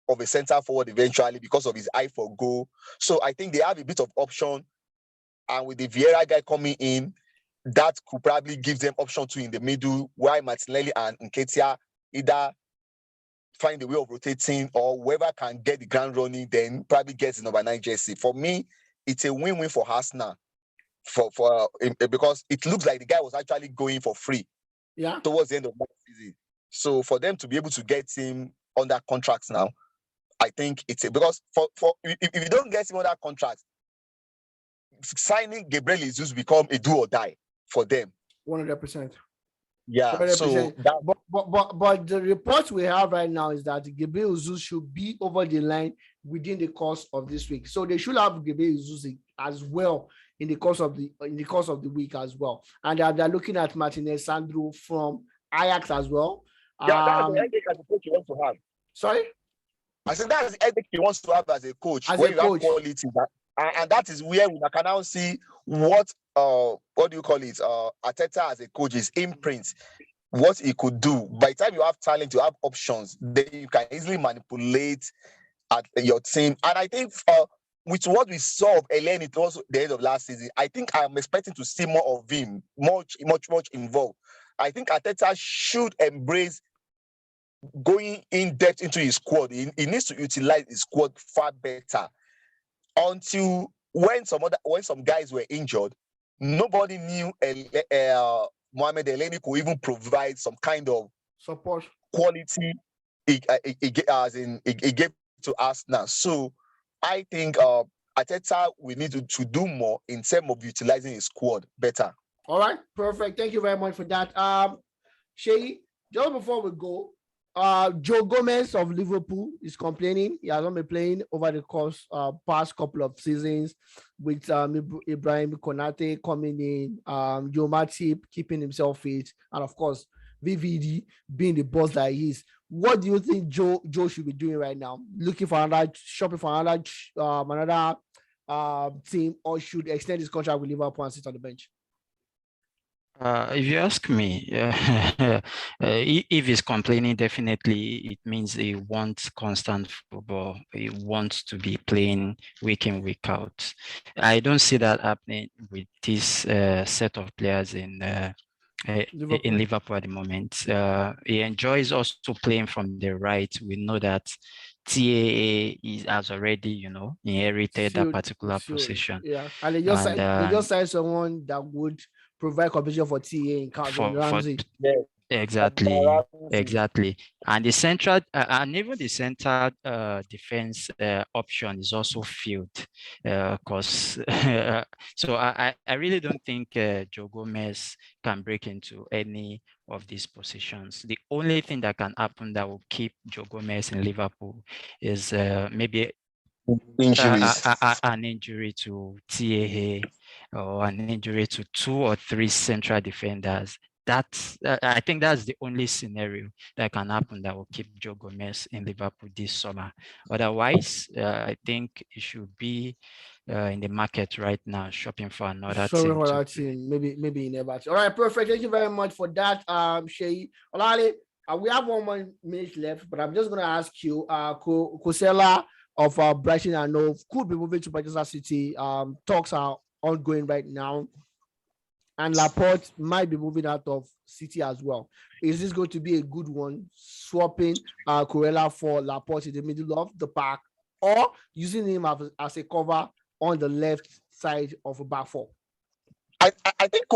of a center forward eventually because of his eye for goal. So I think they have a bit of option, and with the Vieira guy coming in, that could probably give them option two in the middle, while Martinelli and Nketiah either find a way of rotating, or whoever can get the ground running, then probably gets the number 9 jersey. For me, it's a win-win for Arsenal, because it looks like the guy was actually going for free towards the end of that season. So for them to be able to get him under contracts now, I think because if you don't get him under contract, signing Gabriel Jesus become a do or die for them. 100%. Yeah. 100%. So but the report we have right now is that Gabriel Jesus should be over the line within the course of this week. So they should have Gabriel Jesus as well in the course of the week as well. And they're looking at Martinez Sandro from Ajax as well. Yeah, that's the headache as a coach you want to have. Sorry? I said that's the headache he wants to have as a coach. Where you have quality, and that is where we can now see what do you call it? Arteta as a coach, is imprint, what he could do. By the time you have talent, you have options, then you can easily manipulate at your team. And I think with what we saw of Elen, it was the end of last season, I think I'm expecting to see more of him, much involved. I think Arteta should embrace going in depth into his squad. He needs to utilize his squad far better. Until when some guys were injured, nobody knew Mohamed Elneny could even provide some kind of support quality he gave to us now. So I think Arteta we need to do more in terms of utilizing his squad better. All right, perfect. Thank you very much for that. Sheyi, just before we go, Joe Gomez of Liverpool is complaining. He has not been playing over the course past couple of seasons, with Ibrahim Konate coming in, Joe Matip keeping himself fit, and of course VVD being the boss that he is. What do you think Joe should be doing right now? Shopping for another team, or should extend his contract with Liverpool and sit on the bench? If you ask me, if he's complaining, definitely it means he wants constant football. He wants to be playing week in, week out. I don't see that happening with this set of players in Liverpool at the moment. He enjoys also playing from the right. We know that TAA has already, inherited that particular position. Yeah, and they just signed someone that would provide competition for TA in Ramsey. Exactly. And the central and even the center defense option is also filled, because so I really don't think Joe Gomez can break into any of these positions. The only thing that can happen that will keep Joe Gomez in Liverpool is maybe Injuries. an injury to TAA or an injury to 2 or 3 central defenders. I think that's the only scenario that can happen that will keep Joe Gomez in Liverpool this summer. Otherwise, I think it should be in the market right now, shopping for another Sorry team. for that team. Maybe in Everton. All right, perfect. Thank you very much for that, Shay. Olale, we have 1 more minute left, but I'm just gonna ask you, Kosela of Brighton and Hove could be moving to Manchester City. Talks are ongoing right now, and Laporte might be moving out of City as well. Is this going to be a good one, swapping Corella for Laporte in the middle of the park, or using him as a cover on the left side of a back four? I think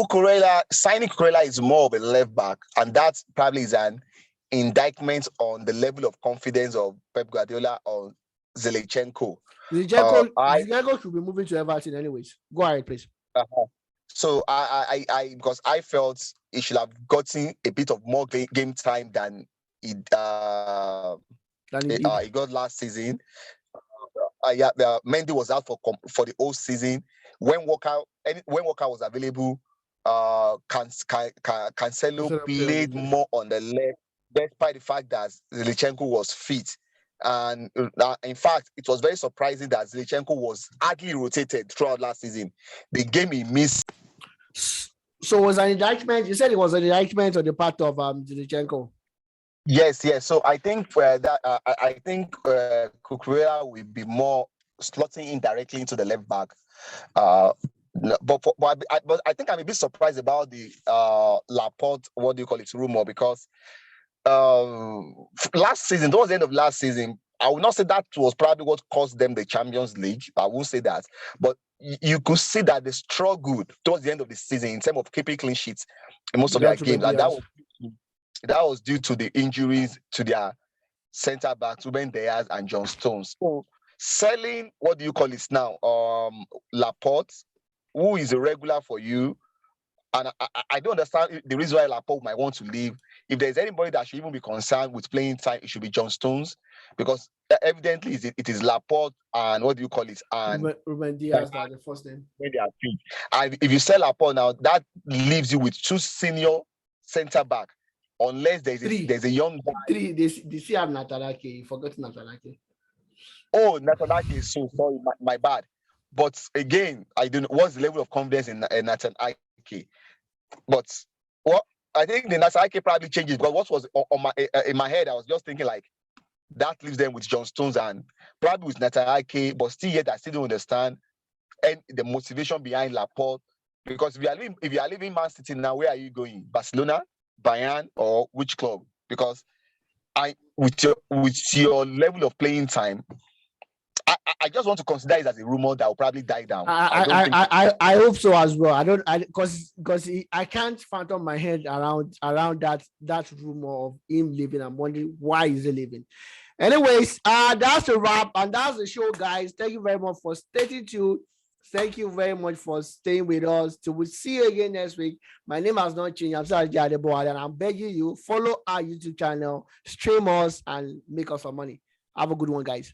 signing Cucurella is more of a left back, and that probably is an indictment on the level of confidence of Pep Guardiola on Zinchenko. Zinchenko should be moving to Everton anyways. Go ahead, please. So because I felt he should have gotten a bit of more game time than he got last season. Mendy was out for the whole season. When Walker was available, Cancelo played more on the left, despite the fact that Zinchenko was fit. And in fact, it was very surprising that Zinchenko was hardly rotated throughout last season. The game he missed. So was an indictment? You said it was an indictment on the part of Zinchenko. Yes. So I think Cucurella will be more slotting in directly into the left back. But I think I'm a bit surprised about the Laporte, what do you call it, rumor, because last season, towards the end of last season, I would not say that was probably what cost them the Champions League. I won't say that, but you could see that they struggled towards the end of the season in terms of keeping clean sheets in most of their games, and that was due to the injuries to their centre backs, Ruben Dias and John Stones. So selling, what do you call it now, Laporte, who is a regular for you, and I don't understand the reason why Laporte might want to leave. If there's anybody that should even be concerned with playing time, it should be John Stones, because evidently it is Laporte and what do you call it, and Ruben Dias, the first name. When they are fit. And if you sell Laporte now, that leaves you with 2 senior centre back, unless there's a young guy. 3. They still have Natalake. You forgot Natalake. Oh, Natalake is so sorry, my bad. But again, I don't know what's the level of confidence in Natalake. But I think the Natalake probably changes, because what was in my head, I was just thinking like that leaves them with John Stones and probably with Natalake, but still yet I still don't understand and the motivation behind Laporte. Because if you are leaving Man City now, where are you going? Barcelona, Bayern, or which club? Because with your level of playing time, I just want to consider it as a rumor that will probably die down. I hope so as well. Because I can't fathom my head around that rumor of him leaving. I'm wondering why is he leaving. Anyways, that's a wrap, and that's the show, guys. Thank you very much for staying tuned. Thank you very much for staying with us. Till we see you again next week. My name has not changed. I'm Sarji Adeboale, and I'm begging you, follow our YouTube channel, stream us, and make us some money. Have a good one, guys.